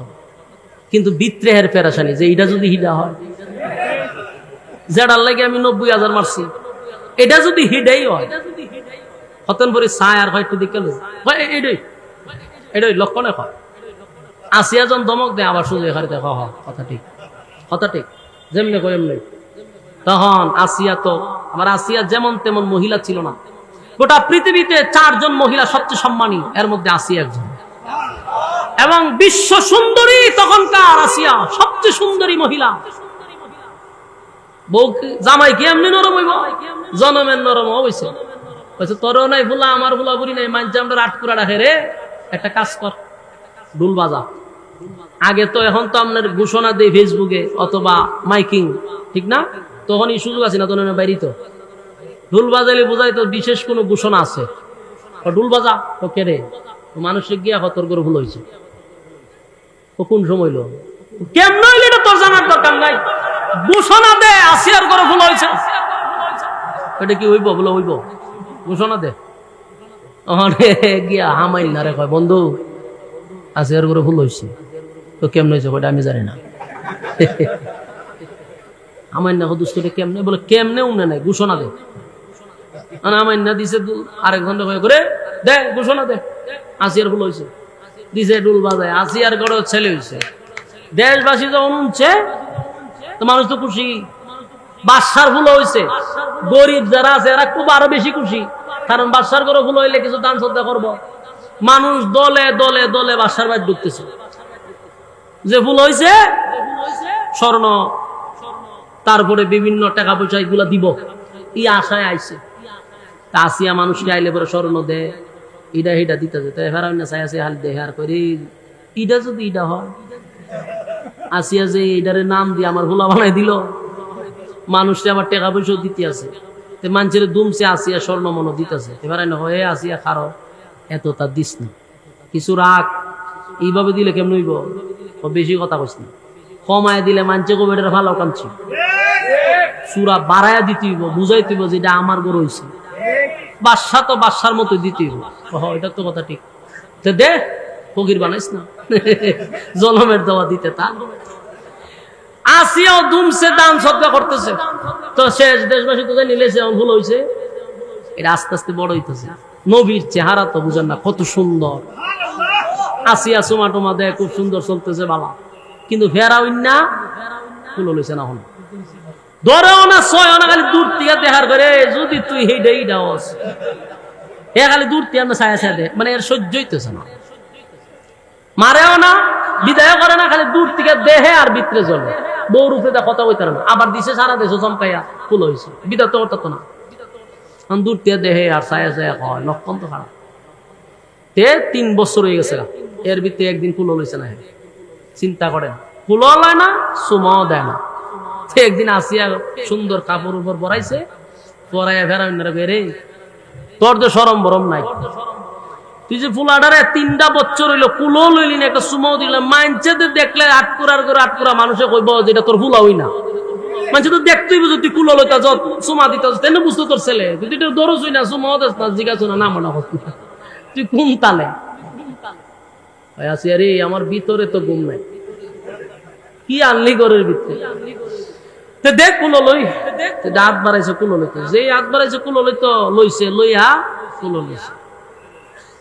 কিন্তু বিত্রেহের পেরাশানি যে এটা যদি হিডা হয়, যেটার লাগে আমি 90,000 মারছি, এটা যদি হিডাই হয় হতেন পরে ছায় আর হয়তো দিকে এটাই লক্ষণে হয়। আসিয়া জন দমক দেয় আবার সুযোগ হারিতে কথা ঠিক, কথা ঠিক, যেমনি কয় এমনি। তখন আসিয়া তো আমার আসিয়া যেমন তেমন মহিলা ছিল না। গোটা পৃথিবীতে 4 জন মহিলা সবচেয়ে সম্মানী, এর মধ্যে আসিয়া একজন, এবং বিশ্ব সুন্দরী তখনকার আসিয়া সবচেয়ে সুন্দরী মহিলা। বউ জামাই কি এমনি নরম হইব, জনমের নরম হইছে। তোর নাই ফুলা আমার ফুলা বুড়ি নাই, মানছে আমরা আটকুরা রাখে রে, একটা কাজ কর ঢুল বাজা। আগে তো এখন তো আপনার ঘোষণা দেয় ফেসবুকে অথবা মাইকিং, ঠিক না? তখন এই সুযোগ আছে না, তখন বাইরে তো ঢুল বাজাইলে বোঝাই তো বিশেষ কোনো ঘোষণা আছে। ঢুল বাজা তো কেড়ে মানুষের গিয়া তোর করে ভুল হয়েছে, কোন সময় লো কেমন হইলে এটা তোর জানার দরকার নাই। ঘোষণা দে আসিয়ার করে ভুল হয়েছে, এটা কি হইব বলে হইব? ঘোষণা দে গিয়া হামাইল না রে, কয় বন্ধু আসিয়ার করে ভুল হয়েছে, তো কেমন হয়েছে ওটা আমি জানি না। আমার না দুষ্ট কেমনে বলে, কেমনে উমনে নাই, ঘোষণা দে। আমার না দিছে আরেক ঘন্টা করে দে ঘোষণা দে আসিয়ার ভুল হয়েছে, দিছে ডুল বাজায়, আসিয়ার গড়ে ছেলে হয়েছে। দেশবাসী যখন উঠছে তো মানুষ তো খুশি, বাদশার ভুল হয়েছে। গরিব যারা আছে এরা খুব আরো বেশি খুশি, কারণ বাদশার ঘরে ভুল হইলে কিছু দান শ্রদ্ধা করবো। মানুষ দলে দলে দলে বাদশার বাড়ি ঢুকতেছে, যে ভুল হয়েছে স্বর্ণ, তারপরে বিভিন্ন টাকা পয়সা এগুলা দিব, এই আশায় আইছে। আসিয়া মানুষকে আইলে পরে স্বর্ণ দে, ইটা হিটা দিতে যেতে হাল দেহে আর করে ইটা যদি ইটা হয়। আসিয়া যে ইটারে নাম দিয়ে আমার ভোলা বানাই দিল, মানুষকে আবার টাকা পয়সাও দিতে আছে, মানুষের দুমছে আসিয়া স্বর্ণ মনো দিতেছে। এবার হয়ে আসিয়া খারো এত তার দিস না, কিছু রাখ, এইভাবে দিলে কেমন হইব? বেশি কথা কইস না, কমায় দিলে মানছে কবে এটা ভালো কামছি, সুরা বাড়াইয়া দিতে হইব, বুঝাইতে হইব যে এটা আমার গরু হয়েছে। বাদশা তো বাদশার মতো দিতে হইব, এটা তো কথা ঠিক। তো দে ফকির বানাইস না, জনমের দেওয়া দিতে তা। আসিয়াও দুমছে দান শ্রদ্ধা করতেছে, তো শেষ দেশবাসী তো নিলেছে ভুল হয়েছে। এটা আস্তে আস্তে বড় হইতেছে। নবীর চেহারা তো বুঝেন না কত সুন্দর, আসিয়া চুমা টুমা দেয়, খুব সুন্দর চলতেছে বাবা, কিন্তু ফেরাউন না ভুল হয়েছে না, হন ধরেও না ছয় না, খালি দূর থেকে দেখার করে যদি তুই হেইডাই দাওস, এ খালি দূর থেকে আমরা ছায়া ছায়া দে, মানে এর সহ্য হইতেছে না, মারেও না বিদায় করে না, খালি দূর থেকে দেহে আর ভিতরে চলে। বউ রূপে দা কথা কইতার না, আবার দিছে সারা দেশে চমকাইয়া ফুল হয়েছে, বিদায় তো করতো না, দূর থেকে দেহে আর ছায়া ছায়া হয়, লক্ষণ তো খারাপ। 3 বছর হয়ে গেছে, এর ভিতরে একদিন ফুল হয়েছে না। চিন্তা করেন, ফুল হয় না, সুমাও দেয় না। একদিন আসিয়া সুন্দর কাপড় উপর পরাইছে, পরাইয়া ফেরাইনারা বেরে, তোর তো সরম বরম নাই, তুই যে ফুলাডারে 3টা বছর হইলো কুলো লইলি না, একটা সুমাও দিলাম, মানছে দেখলে আটকুরার করে আটকুরা মানুষে কইব যেটা তোর ফুলা হই না, মানুষ তো দেখতেই বুঝো তুই কুলো লইতা যত সুমা দিত, তেন বুঝতো তোর ছেলে, তুই এটা দরজ হই না, সুমাও দেস না, জিজ্ঞাসা না মনে হতো, তুই কোন তালে আসিয়া রে? আমার ভিতরে তো ঘুম নাই, কি আনলি ঘরের ভিতরে? দেখ কুলো লই, হাত বাড়াইছে কুলো লইতে, যে হাত বাড়াইছে কুলো লইতো লইছে, লইয়া কুলো লইছে,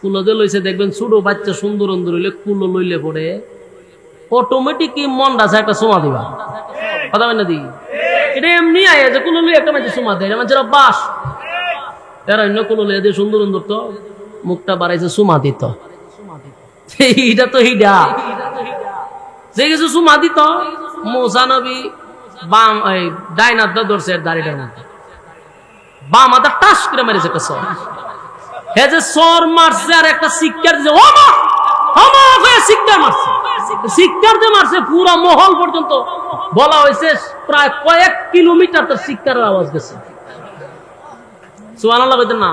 কুলো দিয়ে লইছে। দেখবেন ছোট বাচ্চা সুন্দর সুন্দর হইলে কুলো লইলে পরে অটোমেটিক মন আছে একটা সুমা দিবা, কথা হয় না দি? এটা এমনি আয় যে কুলো লই একটা মানুষ সুমা দেয়, মানুষের অভ্যাস। এরা অন্য কুলো লইয়া দিয়ে সুন্দর সুন্দর তো মুখটা বাড়াইছে সুমা দিত, এইটা তো হিডা যে কিছু সুমা দিত। মুসা নবী বাম ডাইন হাতটা ধরছে দাড়িটার মধ্যে, বাম হাতটা টাস করে মেরেছে একটা সর, হে যে সর মারছে আর একটা শিক্ষার দিছে, শিক্ষার মারছে, শিক্ষার যে মারছে পুরা মহল পর্যন্ত বলা হয়েছে প্রায় কয়েক কিলোমিটার তার শিক্ষারের আওয়াজ গেছে। সুবহানাল্লাহ কইতেন না?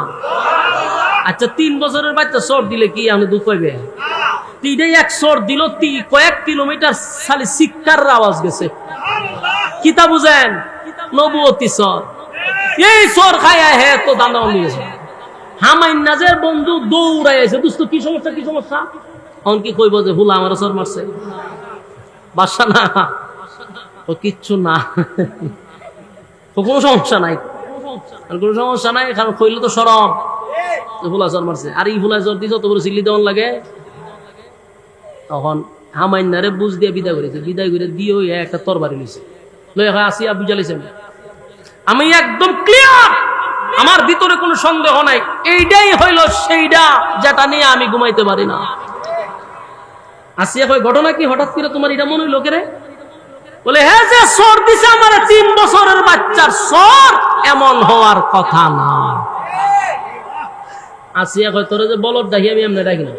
আচ্ছা 3 বছরের বাচ্চা সর দিলে কি আপনি দুঃখ পাইবে? তিনটাই এক সর দিল, কয়েক কিলোমিটার খালি শিক্ষার আওয়াজ গেছে। কিতা বুঝেন? নবুয়তি সর। এই চোর খায়া হে তো দান্দা নিয়েছে হামাইন্নাজের বন্ধু দৌড়াই আছে দোস্ত কি সমস্যা কি সমস্যা অন কি কইব যে হুলা আমার চোর মারছে বাসা না ও কিচ্ছু না কোনো সমস্যা নাই কোনো সমস্যা নাই কারণ কইলে তো সরম হুলা চোর মারছে আর এই হুলা চোর দিছ তো বলে সিল্লি দেওয়ান লাগে তখন হামাইন্নারে বুঝ দিয়ে বিদায় করেছে বিদায় করে দিয়ে একটা তরবারি নিছে লইয়া আসিয়া বুঝালিছে আমি একদম ক্লিয়ার আমার ভিতরে কোনো সন্দেহ নাই এইটাই হইল সেইটা যেটা নিয়ে আমি ঘুমাইতে পারি না আসিয়া কই ঘটনা কি হঠাৎ করে তোমার এটা মনে হইল কেরে বলে হ্যাঁ যে সর দিছে আমার 3 বছরের বাচ্চার সর এমন হওয়ার কথা না আসিয়া কই তোরে যে বলদ ডাকি আমি এমনি ডাকি না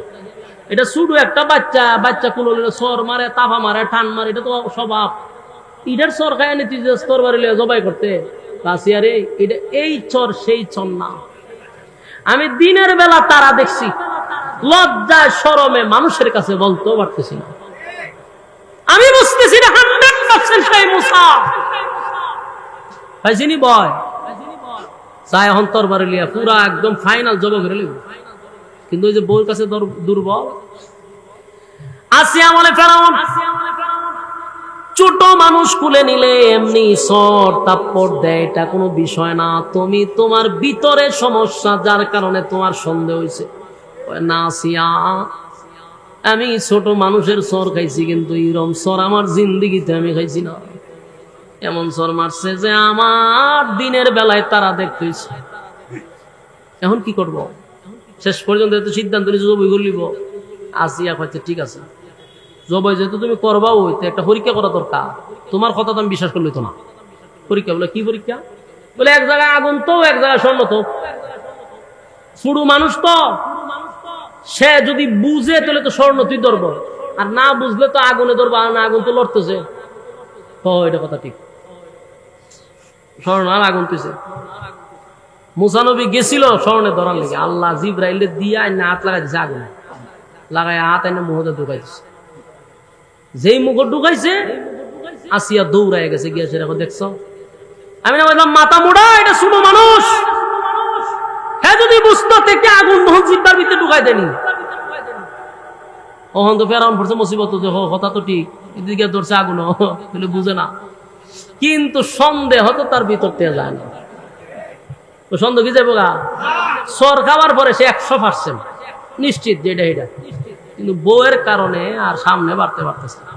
এটা শুধু একটা বাচ্চা বাচ্চা কোন সর মারে তাফা মারে টান মারে এটা তো স্বভাব ইটার সর খায় নি তুই যে স্তর বাড়িলে জবাই করতে আসিয়ারে এটা এই চর সেই চর না আমি দিনের বেলা তারা দেখছি লজ্জায় শরমে মানুষের কাছে বলতেও পারতেছি না আমি বুঝতেছি না 100% সেই মুসা ভাই চিনি বয় চাই এখন তরবারি লিয়া পুরা একদম ফাইনাল জব করে লিব কিন্তু ওই যে বউর কাছে দুর্বল আসিয়া বলে ফেরাউন ছোট মানুষ কুলে নিলে এমনি সর তাপ্পড় দেয় এটা কোনো বিষয় না তুমি তোমার ভিতরে সমস্যা যার কারণে তোমার সন্দেহ হয়েছে না আসিয়া আমি ছোট মানুষের সর খাইছি কিন্তু এরম সর আমার জিন্দিগিতে আমি খাইছি না এমন সর মারছে যে আমার দিনের বেলায় তারা দেখতেছে এখন কি করব শেষ পর্যন্ত এত সিদ্ধান্ত নিয়ে জবই করলিব আসিয়া কইছে ঠিক আছে জবাই যেহেতু তুমি করবা ওইতে একটা পরীক্ষা করা দরকার তোমার কথা তো আমি বিশ্বাস করলি তো না পরীক্ষা বলে কি পরীক্ষা বলে এক জায়গায় আগুন তো এক জায়গায় স্বর্ণ তো শুরু মানুষ তো সে যদি বুঝে তাহলে তো স্বর্ণ তুই ধরবো আর না বুঝলে তো আগুনে ধরবো আর না আগুন তো লড়তেছে এটা কথা ঠিক স্বর্ণ আর আগুন তুইছে মুসা নবী গেছিল স্বর্ণে ধরার লেগে আল্লাহ জিবরাইলে দিয়া না হাত লাগাই দিছে আগুনে লাগাই হাত এনে মুহূর্তে ঢুকাই দিছে যেই মুখর ঢুকাইছে আসিয়া দৌড়ায় গেছে গিয়েছে এখন দেখছো আমি না বললাম মাথা মোড়া এটা শুনো মানুষ হ্যাঁ যদি বুঝতো থেকে আগুন তখন জিব্বার ভিতরে ঢুকাই দেনি ওখান তো ফেরাউন পড়ছে মুসিবত যে কথা তো ঠিক এদিকে ধরছে আগুন বলে বুঝে না কিন্তু সন্দেহ তো তার ভিতর থেকে যায় না তো সন্দেহ কি যাবো গা সর খাওয়ার পরে সে 100% নিশ্চিত যেটা এটা কিন্তু বউয়ের কারণে আর সামনে বাড়তে পারতেছে না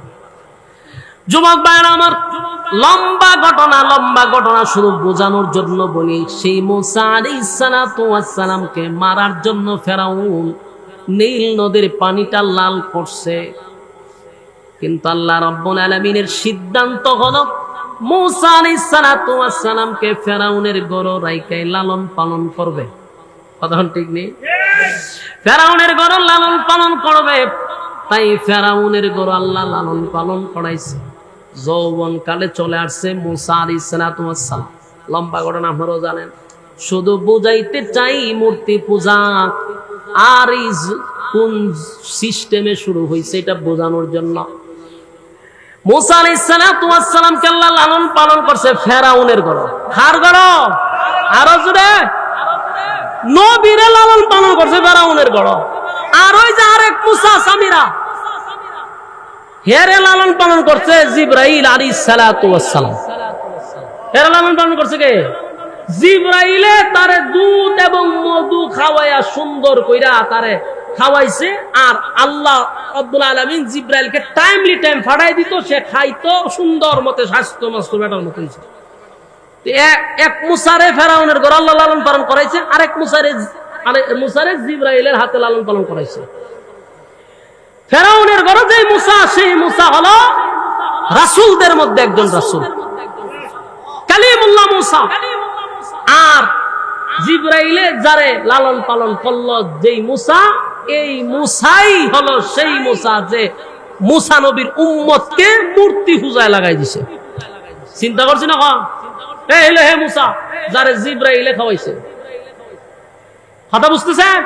যুবক ভাইরা আমার লম্বা ঘটনা শুধু বোঝানোর জন্য বলি সেই মুসা আলাইহিস সালাতু ওয়াস সালামকে মারার জন্য ফেরাউন নীল নদীর পানিটা লাল করছে কিন্তু আল্লাহ রাব্বুল আলামিনের সিদ্ধান্ত হলো মুসা আলাইহিস সালাতু ওয়াস সালামকে ফেরাউনের গড় রাইখাই লালন পালন করবে কথা ঠিক নেই ফেরাউনের গড় লালন পালন করবে তাই ফেরাউনের গড় আল্লাহ লালন পালন করাইছে যৌবন কালে চলে আসছে মুসা আলাইহিস সালাতু ওয়াস সালাম লম্বা ঘটনা আপনারাও জানেন শুধু বুঝাইতে চাই মূর্তি পূজা আর কোন সিস্টেমে শুরু হয়েছে এটা বোঝানোর জন্য মুসা আলাইহিস সালাতু ওয়াস সালামকে আল্লাহ লালন পালন করছে ফেরাউনের গড় কার গড় আরো জোরে নবীরে লালন পালন করছে ফেরাউনের গড় আর ওই যে আরেক মুসা সামিরা হেরে লালন পালন করছে জিবরাইল আলাইহিস সালাতু ওয়াস সালাম হেরে লালন পালন করছে কে জিবরাইলে তারে দুধ এবং মধু খাওয়ায়া সুন্দর কইরা তারে খাওয়াইছে আর আল্লাহ রাব্বুল আলামিন জিবরাইলকে টাইমলি টাইম ফাড়াই দিত সে খাইতো সুন্দর মতে স্বাস্থ্য মস্ত বেটার মতো হইছে এক মুসারে ফেরাউনের ঘর আল্লাহ লালন পালন করাইছে আরেক মুসারে জিবরাইলের হাতে লালন পালন করাইছে ফেরাউনের ঘরে যে মুসা সেই মুসা হলো রাসূলদের মধ্যে একজন রাসূল কালিমুল্লাহ মুসা আর জিবরাইলে যারে লালন পালন করলো যেই মুসা এই মুসাই হলো সেই মুসা যে মুসা নবীর উম্মতকে মূর্তি পূজায় লাগাই দিছে চিন্তা করছি না হে মুসা যারে জিবরাইলে খাওয়াইছে কথা বুঝতেছেন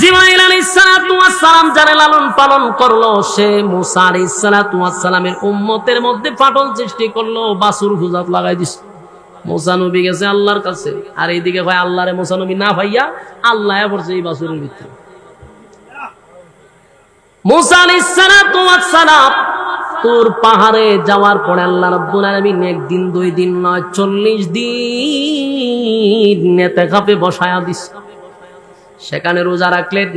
জিবরাইল আলাইহিস সালাতু ওয়াস সালাম যারে লালন পালন করলো সে মুসা আলাইহিস সালাতু ওয়াস সালামের উম্মতের মধ্যে ফাটল সৃষ্টি করলো বাসুর পূজাত লাগাই দিছে মুসা নবী গেছে আল্লাহর কাছে, আর এইদিকে ভাই আল্লাহরে মুসা নবী না ভাইয়া আল্লাহ পড়ছে এই বাছুরের ভিতরে। মুসা আলাইহিস সালাতু ওয়াস সালাম তুর পাহাড়ে যাওয়ার পরে আল্লাহ রাব্বুল আলামিন একদিন 2 দিন নয় 40 দিন ইতিকাফে বসায়া দিছে। সেখানে রোজা রাখলেন,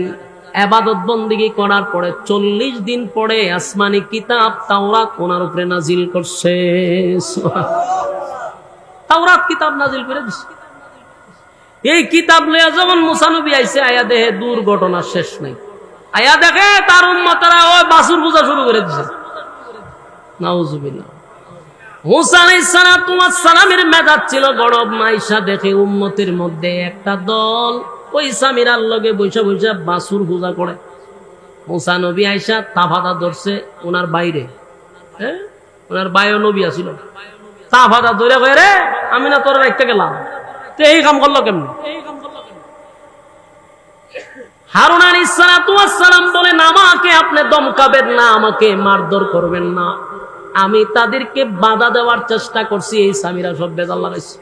ইবাদত বন্দেগী করার পরে 40 দিন পরে আসমানি কিতাব তাওরাত ওনার উপরে নাজিল করছে। তাওরাত কিতাব নাজিল করে দিছে। এই কিতাব লইয়া যখন মুসা নবী আইছে, আয়া দেখে দুর্ঘটনা শেষ নাই। আয়া দেখে তার উম্মতরা ওই বাছুর পূজা শুরু করে দিছে। নাউজুবিল্লাহ। মুসা আলাইহিস সালাতু ওয়াস সালামের মেজাজ ছিল গরম। আয়েশা দেখে উম্মতের মধ্যে একটা দল ওই সামিরার লগে বৈশা বৈশা বাছুর পূজা করে। মুসা নবী আয়েশা তাফাদা ধরছে ওনার বাইরে, হ্যাঁ ওনার বায়ো নবী আছিল, তাফাদা ধরে কয় রে আমি না তোর রাখতে গেলাম, তো এই কাম করলো কেমন? হারুন আলাইহিস সালাতু ওয়াস সালাম বলেন আমাকে আপনি দমকাবেন না, আমাকে মারধর করবেন না, আমি তাদেরকে বাধা দেওয়ার চেষ্টা করছি। এই সামিরা সব বেজাল লাগাইছে,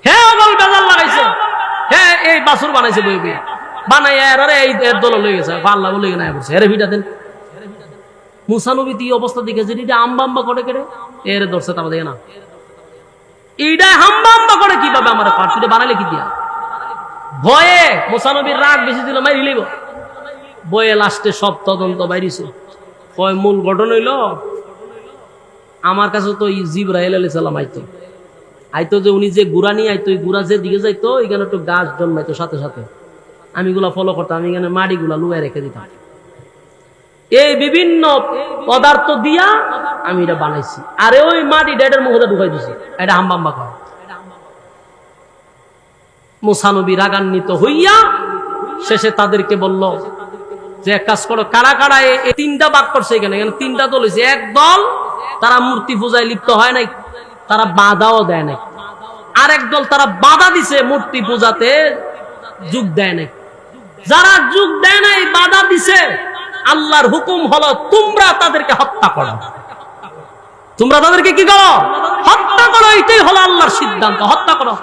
হ্যাঁ বল বেজাল লাগাইছে, হ্যাঁ এই বাছুর বানাইছে বই বই বানাইয়া আরে এই দল লয়ে গেছে আল্লাহ বলে না করছে এর ভিটা দেন। মুসা নবী এই অবস্থা দেখেছে, এটা আম্বাম্বা করে কেড়ে এর ধরছে তা দেখে না, এইটা হাম্বাম্বা করে কিভাবে আমার পার্টিটা বানাইলে কি দিয়া। ভয়ে মুসা নবীর রাগ বেশি ছিল, মাইরি লইব বয়ে লাস্টে সব তদন্ত বাইরিছে। কয় মূল ঘটনা হইল আমার কাছে তো জিবরাইল আলাইহিস সালাম আইতো যে উনি যে গুড়া নিয়ে আইতো, গুড়া যে দিকে যাইতো এখানে একটু গাছ জন্মাইতো সাথে সাথে, আমি গুলা ফলো করতাম, আমি এখানে মাটি গুলা লুয়াই রেখে দিতাম, এই বিভিন্ন পদার্থ দিয়া আমি এটা বানাইছি, আরে ওই মাটি ডেডের মুখে ঢুকাই দিছি, এটা হাম্বাম্বা কয়। মুসা নবী রাগান্বিত হইয়া শেষে তাদেরকে বলল যে এক কাজ করো, কারা কারা এই 3টা ভাগ করছে, এখানে 3টা দল হয়েছে। এক দল তারা মূর্তি পূজায় লিপ্ত হয় নাই, তারা বাধাও দেয় নাই। আরেক দল তারা বাধা দিছে, মূর্তি পূজাতে যোগ দেয় নাই। যারা যোগ দেয় নাই, বাধা দিছে, আল্লাহর হুকুম হলো তোমরা তাদেরকে হত্যা করো, তোমরা তাদেরকে কি করো? হত্যা করো। এটাই হলো আল্লাহর সিদ্ধান্ত, হত্যা করো।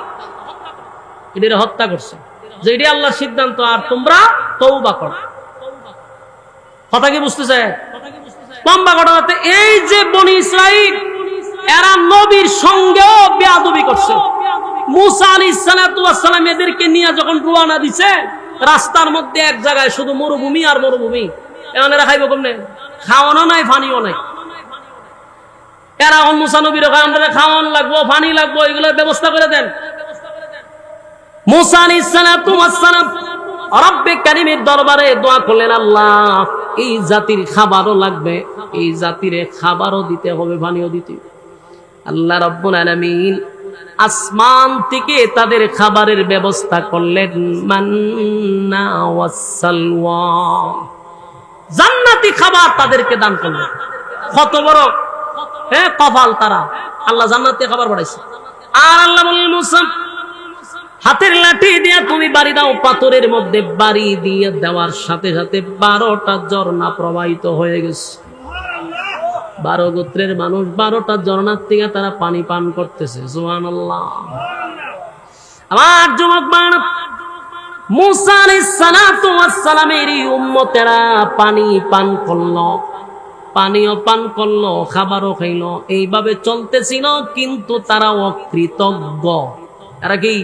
এটা হত্যা করছে যে এটাই আল্লাহর সিদ্ধান্ত, আর তোমরা তওবা করো। কথা কি বুঝতেছে? লম্বা ঘটনাতে এই যে বনি ইসরাইল এরা নবীর সঙ্গেও বেয়াদবি করছে। মুসা আলাইহিস সালাতু ওয়াস সালাম এদেরকে নিয়ে যখন রওনা দিছে, রাস্তার মধ্যে এক জায়গায় শুধু মরুভূমি আর মরুভূমি, এখন এরা খাইব কেমনে? খাওয়ানো নাই, পানিও নাই। এরা মুসা নবীর আমরা খাওয়ান লাগবো, পানি লাগবো, এগুলোর ব্যবস্থা করে দেন। মুসা আলাইহিস সালাতু ওয়াস সালাম রব্বে কারীমের দরবারে দোয়া করলেন, আল্লাহ এই জাতির খাবারও লাগবে, এই জাতির খাবারও দিতে হবে, পানিও দিতে। আল্লাহ রাব্বুল আলামিন আসমান থেকে তাদের খাবারের ব্যবস্থা করলেন, মান্না ওয়াস সালওয়া, জান্নাতি খাবার তাদেরকে দান করলেন। কত বড় কপাল তারা, আল্লাহ জান্নাতি খাবার বাড়াইছে। আর আল্লাহ বললেন মুসা হাতের লাঠি দিয়া তুমি বাড়ি দাও, পাথরের মধ্যে বাড়ি দিয়ে দেওয়ার সাথে সাথে 12টা ঝর্ণা প্রবাহিত হয়ে গেছে। 12 গোত্রের মানুষ 12টা ঝর্ণার থেকে তারা পানি পান করতেছে। সুবহানাল্লাহ। আমার যুবক বান্দা, মুসা আলাইহিস সালাতু ওয়াস সালামের উম্মতেরা পানি পান করলো, পানিও পান করলো, খাবারও খাইলো, এইভাবে চলতেছিল। কিন্তু তারা অকৃতজ্ঞ। তারা কি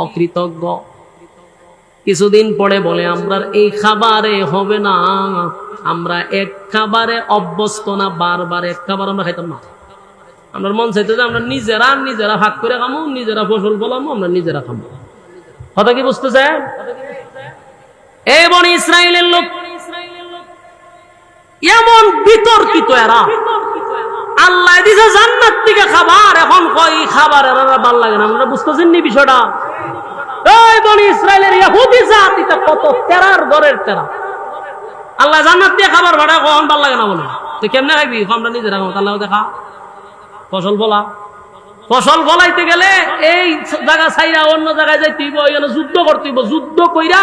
অকৃতজ্ঞ? কিছুদিন পরে বলে আমরা এই খাবারে হবে না, আমরা এক খাবারে অভ্যস্ত না, বারবার এক খাবার আমরা খাইতাম না। আমরা মন চাইতে যে আমরা নিজেরা ভাগ করে খামো, নিজেরা ফসল ফলামো, আমরা নিজেরা খামো। কথা কি বুঝতেছে? এই বনি ইসরাইলের লোক এমন বিতর্কিত, এরা আল্লাহ দিছে জান্নাত থেকে খাবার, এখন কয় খাবার এরা ভালো লাগে না। আমরা বুঝতেছেন নি বিষয়টা? এই বনি ইসরাইলের ইহুদি জাতিটা কত তেরার ঘরের তেরা। আল্লাহ জান্নাত দিয়ে খাবার ভাড়া কখন ভালো লাগে না বলে, তো কেমনে খাইবি? আমরা নিজেরা খাবো। আল্লাহ দেখা ফসল ফলা, ফসল ফলাইতে গেলে এই জায়গা ছাইরা অন্য জায়গায় যাইতে হইব, এখানে যুদ্ধ করতে হইব। যুদ্ধ কইরা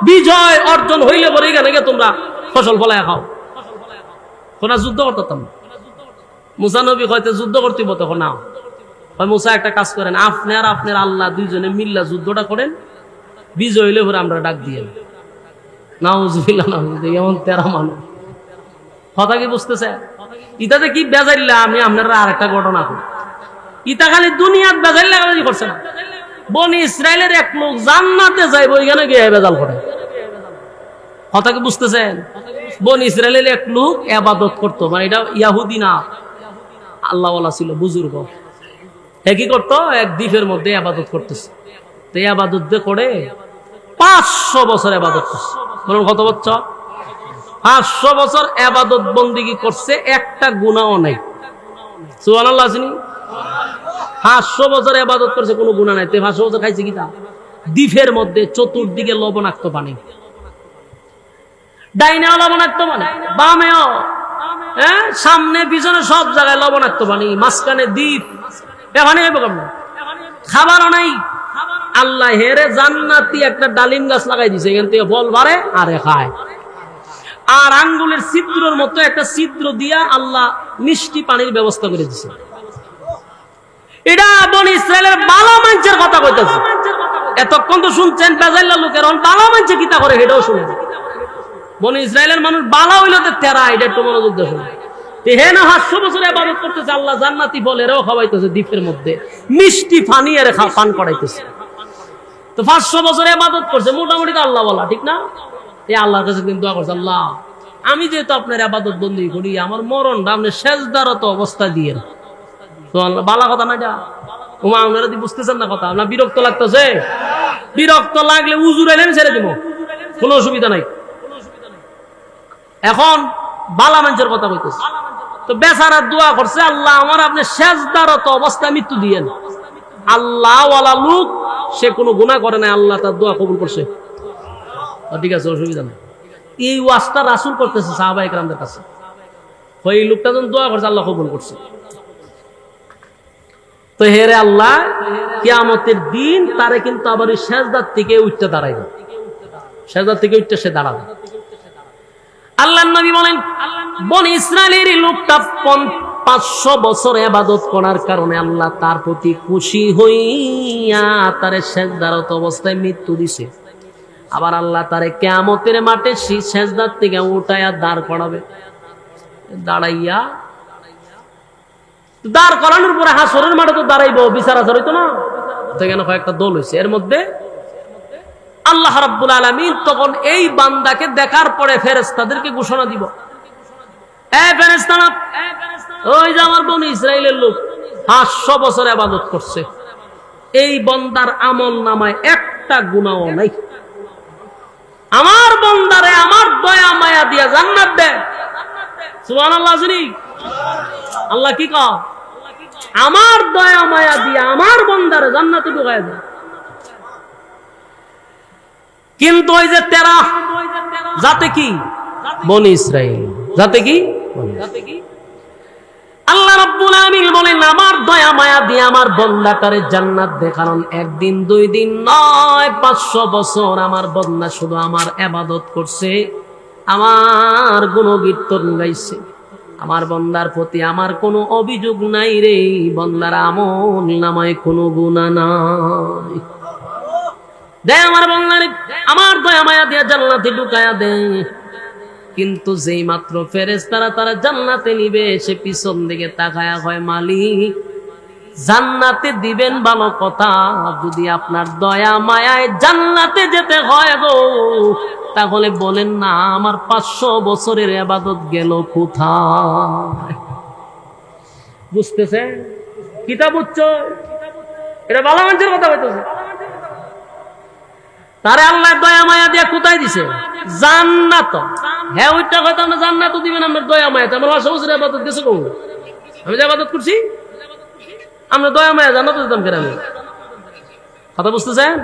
বিজয় অর্জন হইলে পরে এখানে গিয়ে তোমরা ফসল ফলাই খাও। কোন যুদ্ধ করতাম মুসা নবী হয়তো যুদ্ধ করতে হইব, তখন না মুসা একটা কাজ করেন, আপনি আর আপনার আল্লাহ দুইজনে মিল্লা যুদ্ধটা করেন, বিজয় হইলে পরে আমরা ডাক দিয়ে নাউজুবিল্লাহ নাউজুবিল্লাহ। এমন তেরা মানুষ, কথা কি বুঝতেছে? ইটাতে কি বেজাইল্লা? আমি আপনারা আর একটা ঘটনা করি, ইটা খালি দুনিয়ার বেজাইল্লা করছে না। বনি ইসরায়েলের এক লোক জান্নাতে যাইব, এখানে গিয়ে বেজাল করে। কথা কি বুঝতেছেন? বনি ইসরায়েলের এক লোক ইবাদত করতো, মানে এটা ইয়াহুদি না, আল্লাহ ওয়ালা ছিল, বুজুর্গ। কি করতো? এক দ্বীপের মধ্যে ইবাদত করতেছে। তো ইবাদত করে 500 বছর ইবাদত করছে। বলুন কত বছর? 500 বছর ইবাদত বন্দেগী করছে, একটা গুনাহও নাই। সুবহানাল্লাহ আসেনি? 500 বছর ইবাদত করছে, কোনো গুনাহ নাই। তে 500 বছর খাইছে কি তা? দ্বীপের মধ্যে চতুর্দিকে লবণাক্ত পানি, ডাইনেও লবণাক্ত পানি, বামেও, হ্যাঁ, সামনে পিছনে সব জায়গায় লবণাক্ত পানি, মাঝখানে দ্বীপ। এখানে খাবারও নাই। আল্লাহ হেরে জান্নাতি একটা ডালিম গাছ লাগাই দিছে, এখান থেকে ফল বাড়ে আর খায়। আর আঙ্গুলের ছিদ্রের মতো একটা ছিদ্র দিয়া আল্লাহ মিষ্টি পানির ব্যবস্থা করে দিছে। এটা বনি ইসরায়েলের ভালো মানুষের কথা কইতেছে। এতক্ষণ তো শুনছেন বেজাইল্লা লোকের, ভালো মানুষ কিতা করে সেটাও শুনেন। বনি ইসরায়েলের মানুষ ভালো হইলে তো তেরা, এটা একটু মনোযোগ দেখুন। হে না 500 বছর ইবাদত করতেছে, আল্লাহ জান্নাতি ফল এরাও খাওয়াইতেছে, দ্বীপের মধ্যে মিষ্টি পানি এর পান করাইতেছে। তো 500 বছর ইবাদত করছে, মোটামুটি তো আল্লাহ বলা, ঠিক না? এই আল্লাহর কাছে কিন্তু দোয়া করছে, আল্লাহ আমি যেহেতু আপনার ইবাদত বন্দেগী করি, আমার মরণটা আপনি সেজদারত অবস্থা দিয়ে। তো আল্লাহ বালা কথা না এটা, ওমা আপনারা কি বুঝতেছেন না কথা? আপনার বিরক্ত লাগতেছে? বিরক্ত লাগলে উজুর এলে আমি ছেড়ে দিব, কোনো অসুবিধা নাই। এখন বালা মানুষের কথা বলতেছে। তো বেচারা দোয়া করছে, আল্লাহ আমার আপনি সেজদারত অবস্থায় মৃত্যু দিয়েন। আল্লাহ ওয়ালা লোক, সে কোনো গুনাহ করে না, আল্লাহ তার দোয়া কবুল করছে। ঠিক আছে, অসুবিধা নেই। এই ওয়াজটা রাসূল করতেছে সাহাবায়ে কেরামদের কাছে। ওই লোকটা যখন দোয়া করছে, আল্লাহ কবুল করছে। তো হেরে আল্লাহ কিয়ামতের দিন তারে কিন্তু আবার ওই সেজদার থেকে উঠতে দাঁড়াইবে, সেজদার থেকে উঠতে সে দাঁড়াবে। আল্লাহর নবী বলেন, বনি ইসরাইলের লোকটা 500 বছর ইবাদত করার কারণে আল্লাহ তার প্রতি খুশি হইয়া তারে সেজদারত অবস্থায় মৃত্যু দিছে। আবার আল্লাহ তারে কিয়ামতের মাঠে সেই সেজদার থেকে উঠায়া দাঁড় করাবে। দাঁড়াইয়া দাঁড় করানোর পরে হাসরের মাঠে তো দাঁড়াইবো, বিচার আচার হইতো না? সেখানে কয়েকটা দল হয়েছে, এর মধ্যে আল্লাহ রাব্বুল আলামিন তখন এই বান্দাকে দেখার পরে ফেরেশতাদেরকে ঘোষণা দিব, এ ফেরেশতারা, ওই যে আমার বনি ইসরাইলের লোক 500 বছর ইবাদত করছে, এই বান্দার আমল নামায় একটা গুনাহও নাই। আমার বান্দারে আমার দয়া মায়া দিয়া জান্নাত দে। সুবহানাল্লাহ। আল্লাহ কি কয়? আমার দয়া মায়া দিয়া আমার বান্দারে জান্নাতে ঢুকায় দেয়। কিন্তু ওই যে তেরা জাতে কি? বনি ইসরাইল জাতে কি? আল্লাহ রাব্বুল আলামিন বলেন, আমার দয়া মায়া দিয়ে আমার বান্দাটারে জান্নাত দে। কারণ একদিন 2 দিন নয়, 500 বছর আমার বান্দা শুধু আমার ইবাদত করছে, আমার গুণকীর্তন গাইছে। আমার বান্দার প্রতি আমার কোনো অভিযোগ নাই রে, বান্দার আমল নামায় কোনো গুনাহ নাই। দে আমার বান্দারে আমার দয়া মায়া দিয়ে জান্নাতে ঢুকায়া দে। কিন্তু যেই মাত্র ফেরেশতারা তারা জান্নাতে নিবে, সে পিছন দিকে তাকায়া হয়, মালিক জান্নাতে দিবেন ভালো কথা, যদি আপনার দয়া মায়ায় জান্নাতে যেতে হয় গো, তাহলে বলেন না আমার 500 বছরের ইবাদত গেল কোথায়? বুঝতেছে? কিতাব বুঝছো? এটা ভালো মানুষের কথা বলতেছে। তারে আল্লাহ দয়া মায়া দিয়ে কোথায় দিছে? জান্নাত। হ্যাঁ, ওইটা কথা না, জান্নাত দিবেন আমার দয়া মায়া। আমার 500 বছরের ইবাদত গেছে কোন? আমি যে ইবাদত করছি, আমরা দয়া মায়া জান্নাত দিতাম কেন? আমি কথা বুঝতেছেন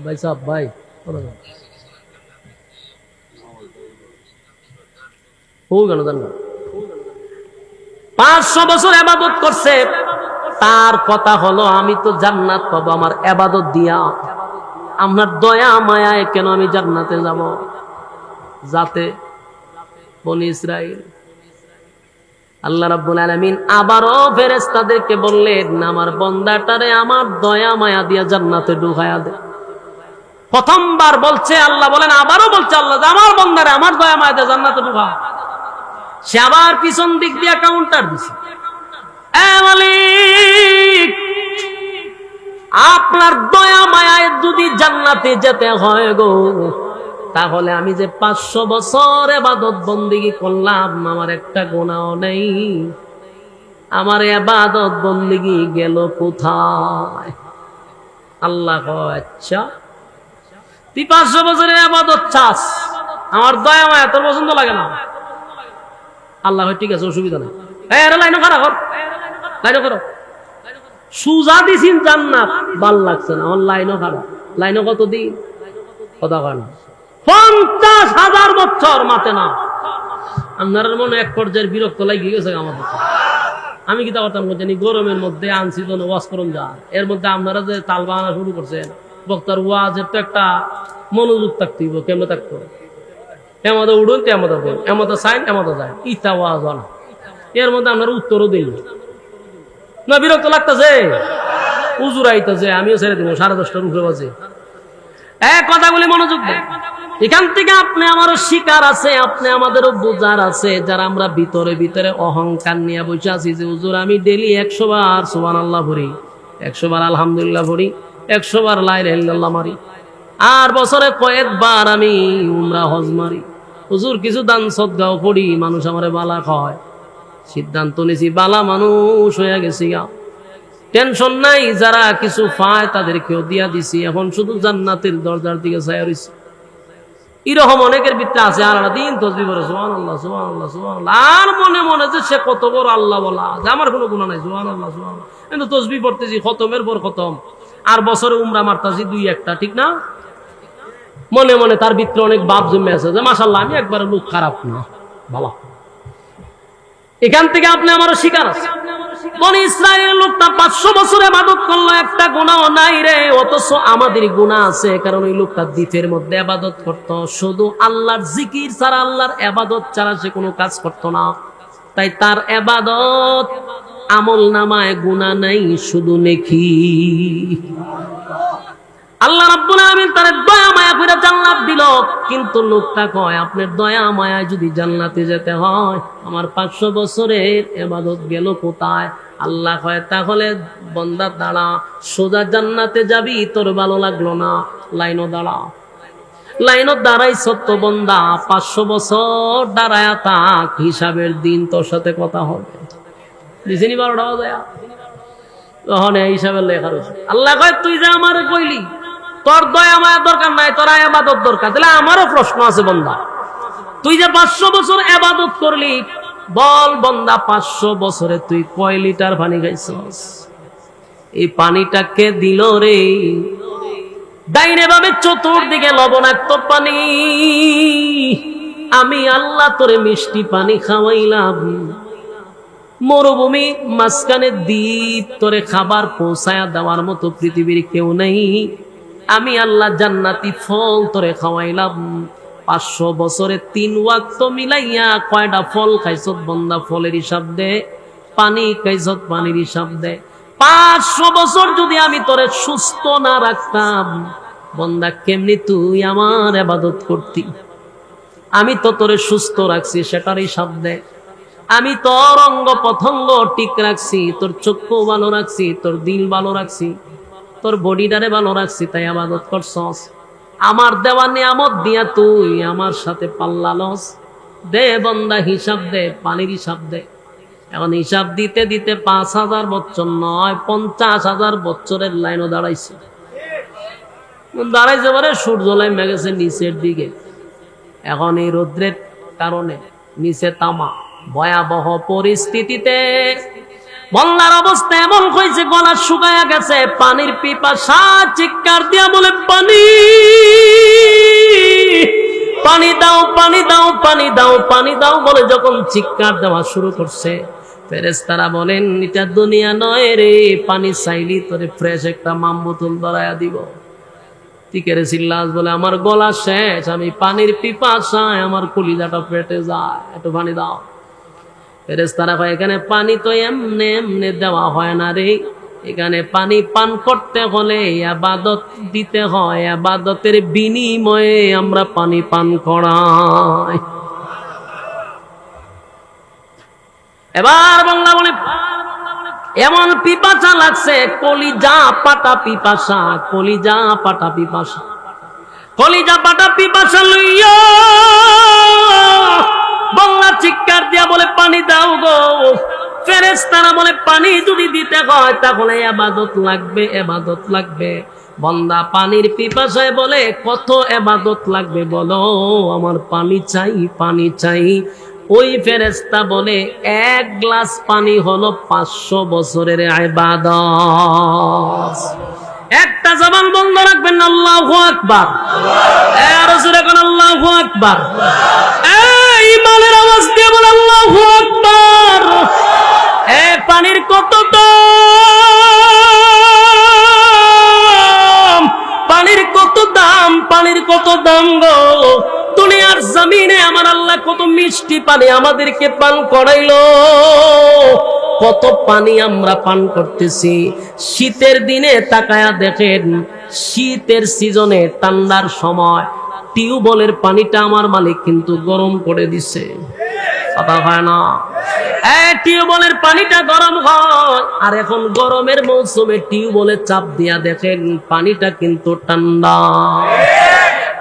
ভাই সাহেব? ভাই ও কেন জান্নাত 500 বছর ইবাদত করছে, তার কথা হলো আমি তো জান্নাত পাবো আমার ইবাদত দিয়া। আপনার দয়া মায়ায় কেন আমি জান্নাতে যাব? যাতে বনি ইসরাইল আল্লাহ রাব্বুল আলামিন আবারও ফেরেশতাদেরকে বললেন, আমার বান্দাটারে আমার দয়া মায়া দিয়া জান্নাতে ঢুকায়া দে। প্রথমবার বলছে আল্লাহ, বলেন আবারও বলছে আল্লাহ, আমার বান্দারে আমার দয়া মায়া দিয়া জান্নাতে ঢুকা। সে আবার পিছন দিক দিয়া কাউন্টার দিছে, এ মালিক, আপনার দয়া মায়ায় যদি জান্নাতে যেতে হয় গো, তাহলে আমি যে 500 বছর ইবাদত বন্দেগী করলাম, আমার একটা গুনাহও নেই, আমার ইবাদত বন্দেগী গেল কোথায়? আল্লাহ কয়, আচ্ছা তুই 500 বছরের ইবাদত চাস, আমার দয়া মায়া তোর পছন্দ লাগে না? আল্লাহ কয়, ঠিক আছে, অসুবিধা নেই, লাইন খারাপ কর, লাইন করো। সুজা দিছিন জান্নাত, ভাল লাগছে না, আমার লাইনও খারাপ। লাইনও কত দিন? কথা কয় না, 50,000 বছর মাতে না। আপনার মনে এক পর্যায়ের বিরক্ত লাগিয়ে গেছে আমাদের। আমি কি তা করতাম জানি, গরমের মধ্যে আনছি তো ওয়াজ করুন যা, এর মধ্যে আপনারা যে তাল বাহানা শুরু করছেন, বক্তার ওয়াজের তো একটা মনোযোগ থাকতে হইব। কেমন থাকতো? এমতে উঠুন তো এমতে দেন, এমতে চাইন এমতে যায়, ইচ্ছা ওয়াজ না। এর মধ্যে আপনারা উত্তরও দিন না, বিরক্ত লাগতেছে, উজুর আইতেছে, আমিও ছেড়ে দিব 10:30টার উপরে বাজে। কথাগুলি মনোযোগ দেন। এখান থেকে আপনি আমারও শিকার আছে, আপনি আমাদেরও বোঝার আছে, যারা আমরা ভিতরে ভিতরে অহংকার নিয়ে বসে আছি যে হুজুর আমি ডেলি 100 বার সুবহানাল্লাহ পড়ি, 100 বার আলহামদুলিল্লাহ পড়ি, 100 বার লা ইলাহা ইল্লাল্লাহ মারি, আর বছরে কয়েকবার আমি উমরা হজ মারি, হুজুর কিছু দান সদকাও পড়ি, মানুষ আমারে বালা কয়। সিদ্ধান্ত নিছি বালা মানুষ হয়ে গেছি, টেনশন নাই, যারা কিছু পায় তাদেরকেও দিয়া দিছি, এখন শুধু জান্নাতের দরজার দিকে চাই রইছি। এরকম অনেকের ভিতরে আছে, আর দিন তসবিহ পড়ে সুবহানাল্লাহ সুবহানাল্লাহ সুবহানাল্লাহ, আর মনে মনে যে সে কত বড় আল্লাহ বলা, যে আমার কোনো গুনাহ নাই, সুবহানাল্লাহ সুবহানাল্লাহ, কিন্তু তসবিহ পড়তেছি খতমের পর খতম, আর বছরে উমরা মারতাছি 2-1টা, ঠিক না? মনে মনে তার ভিতরে অনেক ভাব জমে আছে যে মাশাআল্লাহ আমি একবার লোক খারাপ না, ভালো। এখান থেকে আপনি আমারও শিকার আছে। বনি ইসরায়েলের লোকটা 500 বছর ইবাদত করলো, একটা গুনাহ নাই রে, অথচ আমাদের গুনাহ আছে, কারণ ওই লোকটা দ্বীপের মধ্যে ইবাদত করতো, শুধু আল্লাহর জিকির ছাড়া, আল্লাহর ইবাদত ছাড়া সে কোনো কাজ করতো না। তাই তার ইবাদত আমল নামায় গুনাহ নাই, শুধু নেকি। আল্লাহ রাব্বুল আলামিন তার দয়া মায়া করে জান্নাত দিল, কিন্তু লোকটা কয় আপনার দয়া মায়ায় যদি জান্নাতে যেতে হয়, আমার 500 বছরের ইবাদত গেল কোথায়? আল্লাহ কয় তাহলে বান্দা দাঁড়া, সোজা জান্নাতে যাবি, তোর ভালো লাগলো না, লাইনও দাঁড়া। লাইনও দাঁড়াই সত্য বান্দা, 500 বছর দাঁড়ায়া থাক, হিসাবের দিন তোর সাথে কথা হবে। দিছিনি 12টা বাজে, তখন হিসাবের লেখা রয়েছে। আল্লাহ কয় তুই যে আমার কইলি তোর দয়া মায়া দরকার নাই, তোর ইবাদত দরকার, তাহলে আমারও প্রশ্ন আছে বান্দা, তুই যে 500 বছর ইবাদত করলি, বল বান্দা 500 বছরে তুই কয় লিটার পানি খাইছস? এই পানিটা কে দিল রে? ডাইনে বামে চতুর্দিকে লবণাক্ত পানি, আমি আল্লাহ তোরে মিষ্টি পানি খাওয়াইলাম, মরুভূমি মাঝখানে দ্বীপ, তোরে খাবার পৌঁছায়া দেওয়ার মতো পৃথিবীর কেউ নেই, আমি আল্লাহ জান্নাতি ফল তোরে খাওয়াইলাম। 500 বছরে 3 ওয়াক্ত মিলাইয়া কয়টা ফল খাইছত বান্দা? ফলের হিসাব দে। পানি খাইছত, পানির হিসাব দে। 500 বছর যদি আমি তোরে সুস্থ না রাখতাম বান্দা, কেমনি তুই আমার ইবাদত করতি? আমি তো তোরে সুস্থ রাখছি, সেটার হিসাব দে। আমি তোর অঙ্গ প্রত্যঙ্গ ঠিক রাখছি, তোর চক্ষু ভালো রাখছি, তোর দিল ভালো রাখছি, তোর বডিটারে ভালো রাখছি, তাই ইবাদত করছস। আমার দেওয়া নিয়ামত দিয়া তুই আমার সাথে পাল্লা লস। দে বান্দা হিসাব দে, পানির হিসাব দে। এখন হিসাব দিতে দিতে 5,000 বছর নয়, 50,000 বছরের লাইনও দাঁড়াইছে। দাঁড়াইছে পরে সূর্য লাইমে গেছে নিচের দিকে। এখন এই রৌদ্রের কারণে নিচে তামা, ভয়াবহ পরিস্থিতিতে বন্যার অবস্থা এমন হয়েছে, গলা শুকায়া গেছে, পানির পিপাসা, চিৎকার দিয়া বলে পানি, পানি দাও, পানি দাও, পানি দাও, পানি দাও বলে যখন চিৎকার দেওয়া শুরু করছে, ফেরেশতারা বলেন এটা দুনিয়া নয় রে, পানি চাইলি তোরে ফ্রেশ একটা মাম বোতল ধরায়া দিব। টিকেরে চিল্লাস বলে আমার গলা শেষ, আমি পানির পিপাসায় আমার কলিজাটা পেটে যায়, একটু পানি দাও। ফেরেশতারা কয় এখানে পানি তো এমনে এমনে দেওয়া হয় না রে, এখানে পানি পান করতে হলে ইবাদত দিতে হয়, ইবাদতের বিনিময়ে আমরা পানি পান করাই। এবার বাংলা বলে এমন পিপাসা লাগছে, কলিজা পাটা পিপাসা, কলিজা পাটা পিপাসা, কলিজা পাটা পিপাসা লইয়া বাংলা চিৎকার দিয়া বলে পানি দাও গো। ফেরেশতারা বলে পানি যদি দিতে হয় তাহলে ইবাদত লাগবে, ইবাদত লাগবে। বান্দা পানির পিপাসায় বলে কত ইবাদত লাগবে বলো, আমার পানি চাই, পানি চাই। ওই ফেরেশতা বলে এক গ্লাস পানি হলো 500 বছরের ইবাদত। একটা জবান বন্ধ রাখবেন না, আল্লাহু আকবার। আর জোরে কোন আল্লাহু আকবার। এই ইমানের আওয়াজ দিয়ে বল আল্লাহু আকবার। পানির কত দাম, পানির কত দাম, পানির কত দাম গো। দুনিয়ার জমিনে আমার আল্লাহ কত মিষ্টি পানি আমাদেরকে পান করাইলো, কত পানি আমরা পান করতেছি। শীতের দিনে তাকায়া দেখেন, শীতের সিজনে ঠান্ডার সময় টিউবওয়েলের পানিটা আমার মালিক কিন্তু গরম করে দিছে, কথা হয় না? টিউবওয়েলের পানিটা গরম হয়, আর এখন গরমের মৌসুমে টিউবওয়েলে চাপ দিয়া দেখেন পানিটা কিন্তু ঠান্ডা।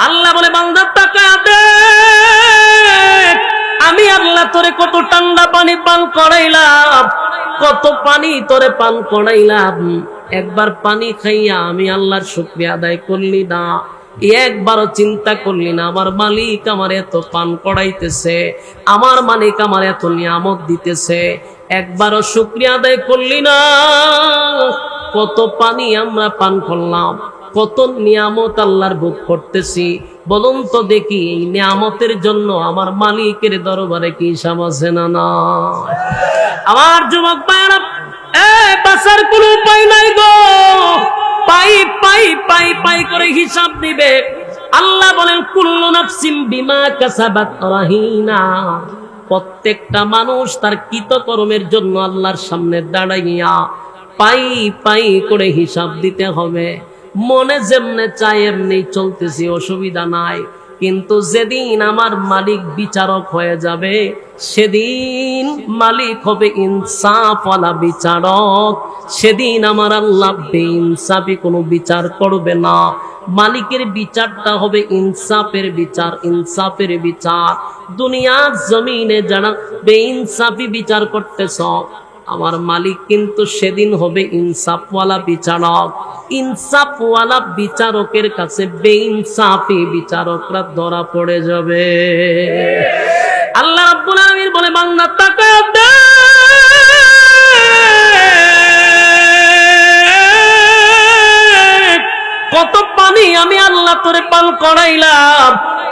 আল্লাহ বলে বান্দা তাকায়া দেখ, আমি আল্লাহ তোরে কত ঠান্ডা পানি পান করাইলাম, কত পানি তোরে পান করাইলাম। একবার পানি খাইয়া আমি আল্লাহর শুকরিয়া আদায় করলি না, একবারও চিন্তা করলি না আমার মালিক আমার এত পান করাইতেছে, আমার মালিক আমার এত নিয়ামত দিতেছে, একবারও শুকরিয়া আদায় করলি না। কত পানি আমরা পান করলাম, কত নিয়ামত আল্লাহর ভোগ করতেছি। বলুন তো দেখি এই নিয়ামতের জন্য আমার মালিকের দরবারে কি হিসাব আছে না? না আমার যুবক ভাইরা, বাঁচার কোনো উপায় নাই গো, পাই পাই পাই পাই করে হিসাব দিবে। আল্লাহ বলেন কুল্লু নাফসিন বিমা কাসাবাত রাহিনা, প্রত্যেকটা মানুষ তার কৃতকর্মের জন্য আল্লাহর সামনে দাঁড়াইয়া পাই পাই করে হিসাব দিতে হবে। মনে যেমনে চাই এমনি চলতেছি, অসুবিধা নাই, কিন্তু যেদিন আমার মালিক বিচারক হয়ে যাবে সেদিন মালিক হবে ইনসাফওয়ালা বিচারক। সেদিন আমার আল্লাহ বেইনসাফি কোনো বিচার করবে না, মালিকের বিচারটা হবে ইনসাফের বিচার, ইনসাফের বিচার। দুনিয়ার জমিনে যারা বেইনসাফি বিচার করতেছ, আমার মালিক কিন্তু সেদিন হবে ইনসাফওয়ালা বিচারক। ইনসাফওয়ালা বিচারকের কাছে বেইনসাফি বিচারকরা ধরা পড়ে যাবে। আল্লাহ রাব্বুল আলামিন বলে বান্দা তাকায়া দেখ, কত পানি আমি আল্লাহ তোরে পান করাইলাম,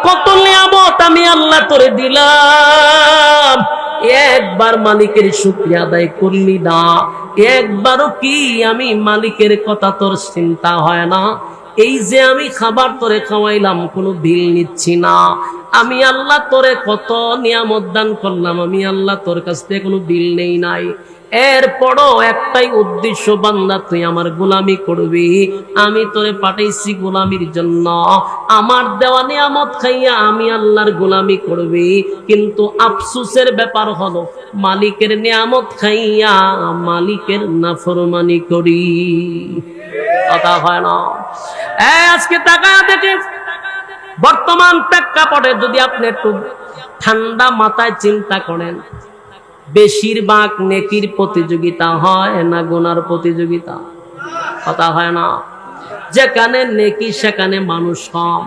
কত নিয়ামত আমি আল্লাহ তোরে দিলাম। একবার মালিকের শুকরিয়া আদায় করলি না, একবারও কি আমি মালিকের কথা তোর চিন্তা হয় না? এই যে আমি খাবার তোরে খাওয়াইলাম কোনো বিল নিচ্ছি না, আমি আল্লাহ তোরে কত নিয়ামত দান করলাম, আমি আল্লাহ তোর কাছ থেকে কোনো বিল নেই নাই। এরপরও একটাই উদ্দেশ্য, বান্দা তুই আমার গোলামি করবি, আমি তোরে পাঠাইছি গোলামির জন্য। আমার দেওয়া নিয়ামত খাইয়া আমি আল্লাহর গোলামি করবি, কিন্তু আফসোসের ব্যাপার হলো মালিকের নিয়ামত খাইয়া মালিকের নাফরমানি করি, কথা হয় না? আজকে তাকায়া দেখে বর্তমান প্রেক্ষাপটে যদি আপনি একটু ঠান্ডা মাথায় চিন্তা করেন, বেশিরভাগ নেকির প্রতিযোগিতা হয় না গুনার প্রতিযোগিতা, কথা হয় না? যেখানে নেকি সেখানে মানুষ কম,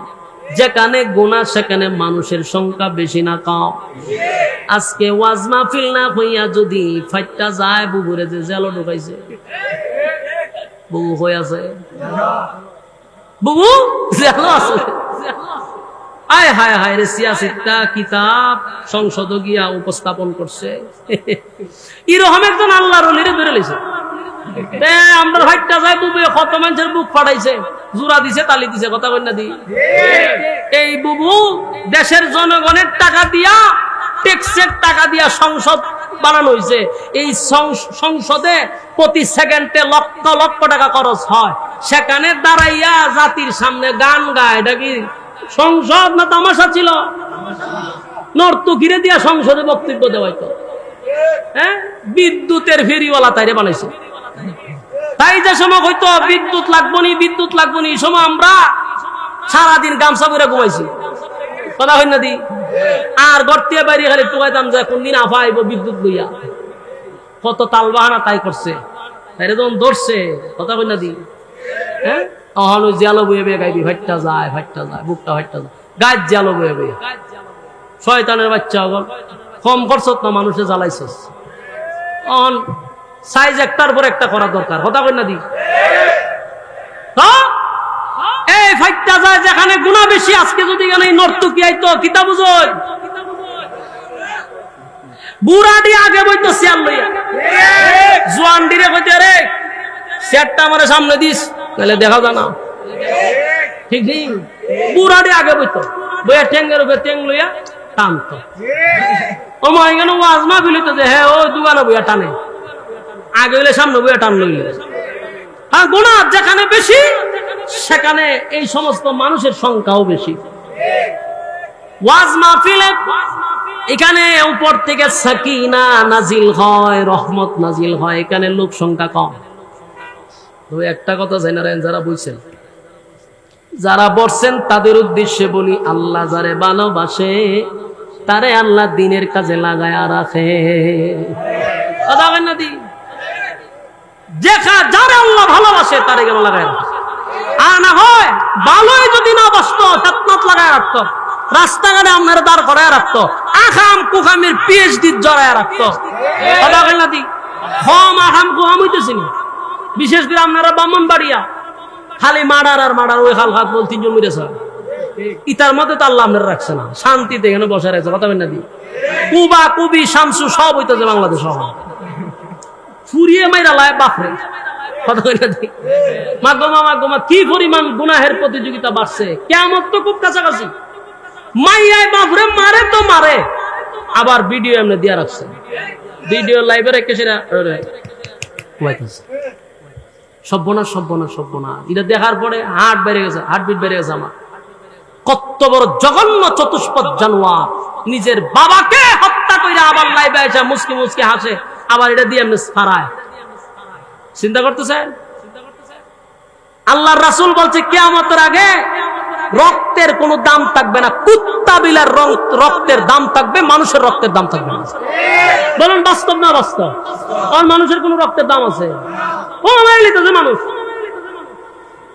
যেখানে গুনাহ সেখানে মানুষের সংখ্যা বেশি না কম? আজকে ওয়াজ মাহফিল না হইয়া যদি ফাইটটা যায়, বুবুরে যে জেল ঢুকাইছে, বুবু হয়ে আছে, বুবু জেল আছে, আয় হায় হায় রে, সিয়াসিটা কিতাব সংসদ গিয়া উপস্থাপন করছে, এরকম একজন আল্লাহর ওলিরে ধরে লইছে। আমরা হাইটটা যাই, বুবু কত মানুষের বুক ফাটাইছে, জোড়া দিছে, তালি দিছে, কথা বল না দি। এই বুবু দেশের জনগণের টাকা দিয়া, ট্যাক্সের টাকা দিয়া সংসদ বানানো হয়েছে, এই সংসদে প্রতি সেকেন্ডে লক্ষ লক্ষ টাকা খরচ হয়, সেখানে দাঁড়াইয়া জাতির সামনে গান গায়। এটা কি সংসদ না তামাশা ছিল? নর্তকীরে দিয়া সংসদে বক্তব্য দেওয়াই তো। হ্যাঁ, বিদ্যুতের ফেরিওয়ালা তাইরে বানাইছে। তাই যে সময় হয়তো বিদ্যুৎ লাগবো নি, বিদ্যুৎ লাগবো নি, এই সময় আমরা সারাদিন গামছা পরে ঘুমাইছি, কথা হয় না দি। আর গর্তিয়া বাইরে খালি টুকাইতাম যে কোন দিন আফা আইব বিদ্যুৎ লইয়া। কত তাল বাহানা তাই করছে, তাইরে যখন ধরছে, কথা হয় না দি। হ্যাঁ, অহন জিয়ালো বয়ে বয়ে গাইবি, ফাইটটা যায়, ফাইটটা যায়, বুকটা ফাইটটা যায়, গাছ জিয়ালো বয়ে বয়ে। শয়তানের বাচ্চা হল, কম খরচত না মানুষে জ্বালাইছস। অহন সাইজ একটার পর একটা করা দরকার, কথা কই না দি। এই ফাইটটা যায় যেখানে গুনাহ বেশি। আজকে যদি এখানে নর্তকী আইতো, কিতা বুঝই, বুড়াডি আগে বইতো চেয়ার লইয়া, জোয়ান ডিরে কইতে রে চেয়ারটা আমার সামনে দিস, তাহলে দেখা যায় না। ঠিক ঠিক, বুড়াডি আগে বইতো, বইয়া ঠেঙ্গের উপরে ঠেং লইয়া টানতো। ও মা এখানে ওয়াজ মা বিলিত যে হ্যাঁ ও দুগানা বইয়া টানে, আগে হইলে সামনে বইয়া টান লইলে। হ্যাঁ, গুনাহ যেখানে বেশি সেখানে এই সমস্ত মানুষের সংখ্যাও বেশি। ওয়াজ মাহফিলে এখানে উপর থেকে সাকিনা নাজিল হয়, রহমত নাজিল হয়, এখানে লোক সংখ্যা কম। তো একটা কথা জানেন, যারা বলছেন, যারা বলছেন তাদের উদ্দেশ্যে বলি, আল্লাহ যারে ভালোবাসে তারে আল্লাহ দ্বীনের কাজে লাগায়া রাখে। কথা বলেন না দি, যারা আল্লাহ ভালোবাসে তারে কেন লাগায় রাখে। আর না হয় ভালোই যদি না বাসতো, ফিতনাত লাগায় রাখতো, রাস্তাঘাটে আপনারা দাঁড় করায় রাখতো, আখাম কুখামের পিএইচডি জড়ায় রাখতো। কথা বলেন না দি, হম আখাম কুখাম হইতেছি না। বিশেষ করে আপনারা ব্রাহ্মণবাড়িয়া খালি মার্ডার আর মার্ডার, ওই খাল খাত বল তিনজন মরেছে, ইতার মধ্যে তো আল্লাহ আপনারা রাখছে না, শান্তিতে এখানে বসে রাখছে। কথা বলেন না দি, কুবা কুবি শামসু সব হইতেছে বাংলাদেশ ফুরিয়ে মাইরা লায় বাপরে। কথা বলেন না দি, মাগোমা মাগোমা কি পরিমাণ গুনাহের প্রতিযোগিতা বাড়ছে। কিয়ামত তো খুব কাছাকাছি। মাইয়ায় বাপরে মারে তো মারে, আবার ভিডিও এমনি দিয়া রাখছে, ভিডিও লাইভে রেখে সেটা সব্বনা সব্বনা সব্বনা। এটা দেখার পরে হার্ট বেড়ে গেছে, হার্টবিট বেড়ে গেছে আমার। কত বড় জঘন্য চতুষ্পদ জানোয়ার, নিজের বাবাকে হত্যা করে আবার লাইভে এসে মুসকি মুসকি হাসে, আবার এটা দিয়ে এমনি ফারায়। চিন্তা করতেছেন? আল্লাহর রাসূল বলছে কিয়ামতের আগে রক্তের কোনো দাম থাকবে না, কুত্তা বিলার রক্তের দাম থাকবে, মানুষের রক্তের দাম থাকবে না। বলুন বাস্তব না বাস্তব? আর মানুষের কোন রক্তের দাম আছে? ও মাইরে লিতেছে মানুষ,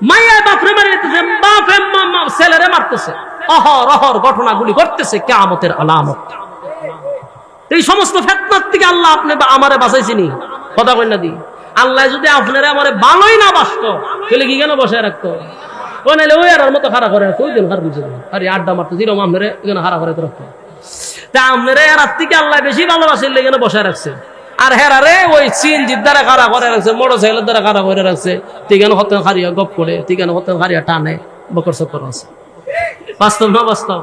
মাইয়া বাপরে মারি লিতেছে, বাপে ছেলেরে মারতেছে, অহর অহর ঘটনাগুলি ঘটতেছে, কিয়ামতের আলামত। এই সমস্ত ফিতনার থেকে আল্লাহ আপনি আমারে বাঁচাইছিনি। কথা কই না দি, আল্লাহ যদি আপনারা আমারে ভালোই না বাসতো, তাহলে কি কেন বসায় রাখতো? ও নাইলে ওই আর মতো খাড়া করে রাখতো, ওই দিন হার বুঝে আরে আড্ডা মারতো, যেরকম আপনারা এখানে হারা করে রাখতো। তা আপনারা এর থেকে আল্লাহ বেশি ভালোবাসেন, এখানে বসায় রাখছে। আর হেরারে ওই চীন দ্বারা খাড়া করে রাখছে, মোটর সাইকেলের দ্বারা খাড়া করে রাখছে, ঠিকানো হতেন হারিয়া গপ করে, ঠিকানো হতেন হারিয়া টানে, বকর চক্কর আছে। বাস্তব না বাস্তব?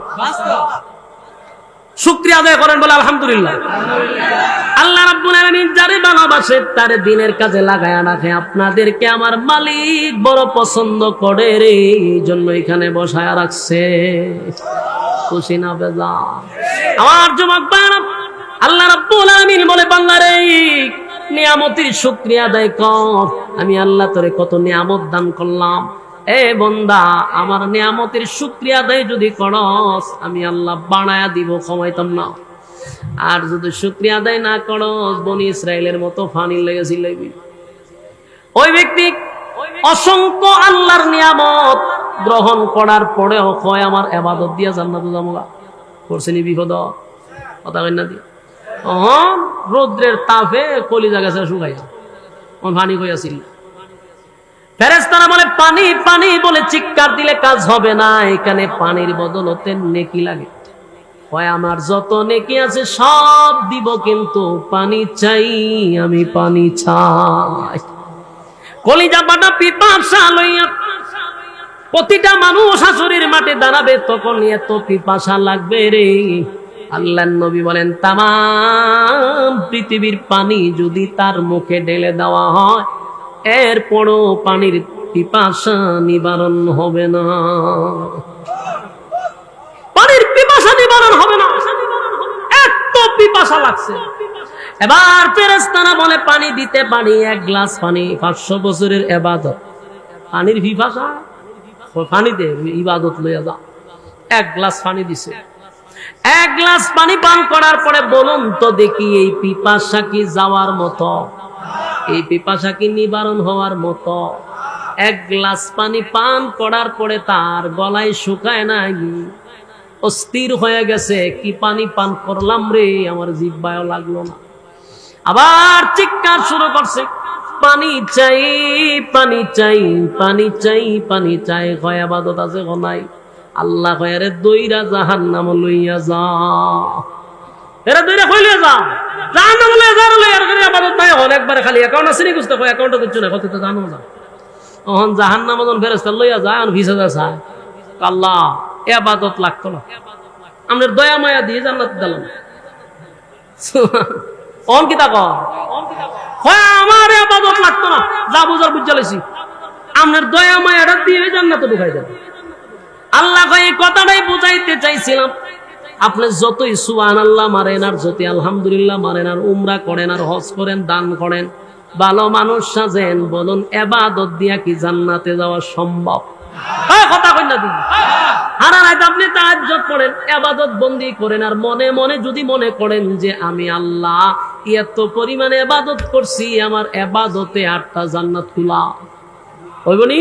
শুকরিয়া আদায় করেন, বলে আলহামদুলিল্লাহ। আল্লাহ রাব্বুল আলামিন যারে ভালোবাসে তারে দ্বীনের কাজে লাগায়া রাখে। আপনাদেরকে আমার মালিক বড় পছন্দ করে রে, এইজন্য এখানে বসায়া রাখছে। খুশি না বেজা? আমার যুবক ভাইরা, আল্লাহ রাব্বুল আলামিন বলে, বান্দা রে নিয়ামতের শুকরিয়া আদায় কর। আমি আল্লাহ তোরে কত নিয়ামত দান করলাম, এ বান্দা আমার নিয়ামতের শুকরিয়া আদায় যদি করস, আমি আল্লাহ বানায়া দিব, কমাইতাম না। আর যদি শুকরিয়া আদায় না করস, বনি ইসরাইলের মতো ফানি লেগেছিল। ওই ব্যক্তি অসংখ্য আল্লাহর নিয়ামত গ্রহণ করার পরেও কয় আমার ইবাদত দিয়া জান্নাতে যাবো, করছেনি বিপদ। কথা কই না দি, রৌদ্রের তাপে কলিজা গেছে শুকাইয়া, পানি কইয়াছিল। ফেরেশতারা বলে পানি পানি বলে চিৎকার দিলে কাজ হবে না, এখানে পানির বদলতে নেকি লাগে। হয় আমার যত নেকি আছে সব দিব, কিন্তু পানি চাই, আমি পানি চাই। কলিজা বাটা পিপাসা লইয়া প্রতিটা মানুষ হাসরের মাঠে দাঁড়াবে, তখন এত পিপাসা লাগবে রে। আল্লাহর নবী বলেন তামাম পৃথিবীর পানি যদি তার মুখে ঢেলে দেওয়া হয় এরপরও পানির পিপাসা নিবারণ হবে না, পানির পিপাসা নিবারণ হবে না, এত পিপাসা লাগছে। এবার ফেরেশতারা বলে পানি দিতে পারি, এক গ্লাস পানি 500 বছরের ইবাদত, পানির পিপাসা পানিতে ইবাদত লইয়া যা। এক গ্লাস পানি দিছে, এক গ্লাস পানি পান করার পরে বলুন তো দেখি এই পিপাসা কি যাওয়ার মতো, এই পিপাসা কি নিবারণ হওয়ার মতো? এক গ্লাস পানি পান করার পরে তার গলায় শুকায় নাই, অস্থির হয়ে গেছে, কি পানি পান করলাম রে, আমার জিহ্বায়ও লাগলো না। আবার চিৎকার শুরু করছে, পানি চাই পানি চাই পানি চাই পানি চাই। কয় ইবাদত আছে নাই? আল্লাহ কয় রে দইরা জাহান্নাম লইয়া যা, এরা দইরা কই লইয়া যা, জাহান্নাম লইয়া যা। লইয়া আর ইবাদত নাই হল, একবারে খালি অ্যাকাউন্ট আছে নি বুঝতে, কয় অ্যাকাউন্টে কিছু না, কত তো জানো না। ওহন জাহান্নাম যখন ফেরেশতা লইয়া যায় আর ভিসা যায়, আল্লাহ ইবাদত লাগতো না, আমাদের দয়া মায়া দিয়ে জান্নাত দিলাম। অন কি তাকো হয় আমার ইবাদত লাগতো না, যা বুঝার বুঝা লইছি, আমাদের দয়া মায়াটা দিয়ে জান্নাতে ঢুকাই দেন। আল্লাহ এই কথাটাই বুঝাইতে চাইছিলাম, আপনি যতই সুবহানাল্লাহ মারেন আর যতই আলহামদুলিল্লাহ মারেন আর উমরা করেন আর হজ করেন দান করেন ভালো মানুষ সাজেন, বলুন ইবাদত দিয়া কি জান্নাতে যাওয়া সম্ভব? কথা কই না দিন। সারা রাত আপনি তাহাজ্জুদ পড়েন, ইবাদত বন্দি করেন, আর মনে মনে যদি মনে করেন যে আমি আল্লাহ এত পরিমাণে ইবাদত করছি, আমার ইবাদতে 8টা জান্নাত খোলা হইবনি?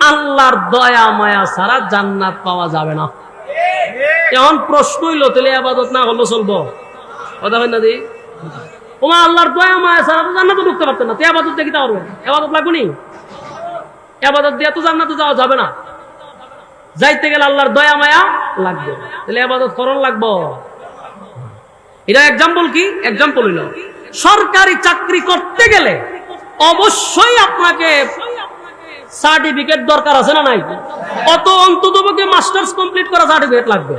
আল্লাহর দয়া মায়া ছাড়া জান্নাত পাওয়া যাবে না। এখন প্রশ্ন হইলো তাহলে ইবাদত না হলো চলবো? কথা কই না দি। ওমা আল্লাহর দয়া মায়া ছাড়া তো জান্নাতে ঢুকতে পারতেন না, তো ইবাদত দেখি তা পারবেন? ইবাদত লাগবে নি? ইবাদত দিয়ে তো জান্নাতে যাওয়া যাবে না, যাইতে গেলে আল্লাহর দয়া মায়া লাগবে, তাহলে ইবাদত করণ লাগবো। এটা এক্সাম্পল কি? এক্সাম্পল হইল সরকারি চাকরি করতে গেলে অবশ্যই আপনাকে সার্টিফিকেট দরকার আছে না নাই? অত অন্ততপক্ষে মাস্টার্স কমপ্লিট করা সার্টিফিকেট লাগবে।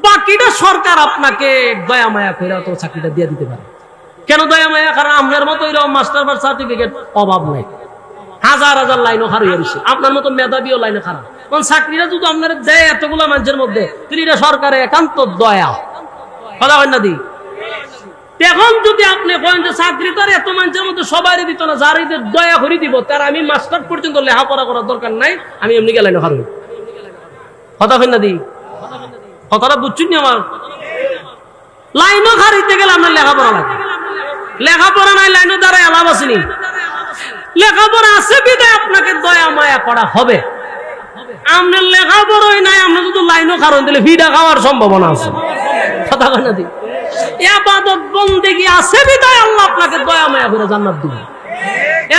বাকিটা সরকার আপনাকে দয়া মায়া করে তো চাকরিটা দিয়ে দিতে পারে। কেন দয়া মায়া? কারণ আপনার মতো এরকম মাস্টার সার্টিফিকেট অভাব নাই, হাজার হাজার লাইনও খারাপ হয়েছে, আপনার মতো মেধাবীও লাইনে খারাপ। কারণ চাকরিটা যদি আপনার দেয় এতগুলো মানুষের মধ্যে, তিনি এটা সরকারের একান্ত দয়া। কথা হয় না দি? এখন যদি আপনি বলেন যে চাকরি তো আর এত মানুষের মধ্যে সবাই দিত না, যার দয়া করে দিব, তার আমি মাস্টার পর্যন্ত লেখাপড়া করার দরকার নাই, আমি এমনি গেলে না খারাপ। কথা হয় না দি? কথাটা বুঝছেন আমার? লাইনও খারিতে গেলে আপনার লেখাপড়া লাগে, লেখাপড়া নাই লাইনও দ্বারা এলাভ আসেনি, লেখাপড়া আছে বিদায় আপনাকে দয়া মায়া করা হবে। আপনার লেখাপড়াই নাই, আপনি যদি লাইনও কারণ দিলে ভিড়া খাওয়ার সম্ভাবনা আছে। কথা কয় না দি? ইবাদত বন্দেগী আছে বিদায় আল্লাহ আপনাকে দয়া মায়া করে জান্নাত দিবে।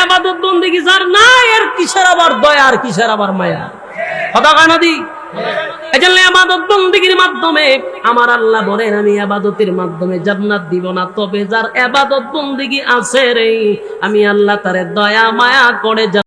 ইবাদত বন্দেগী যার নাই, এর কিসের আবার দয়া আর কিসের আবার মায়া? কথা কয় না দি? এজন্য ইবাদত বন্দেগীর মাধ্যমে আমার আল্লাহ বলেন আমি ইবাদতের মাধ্যমে জান্নাত দিব না, তবে যার ইবাদত বন্দেগী আছে রে আমি আল্লাহ তারে দয়া মায়া করে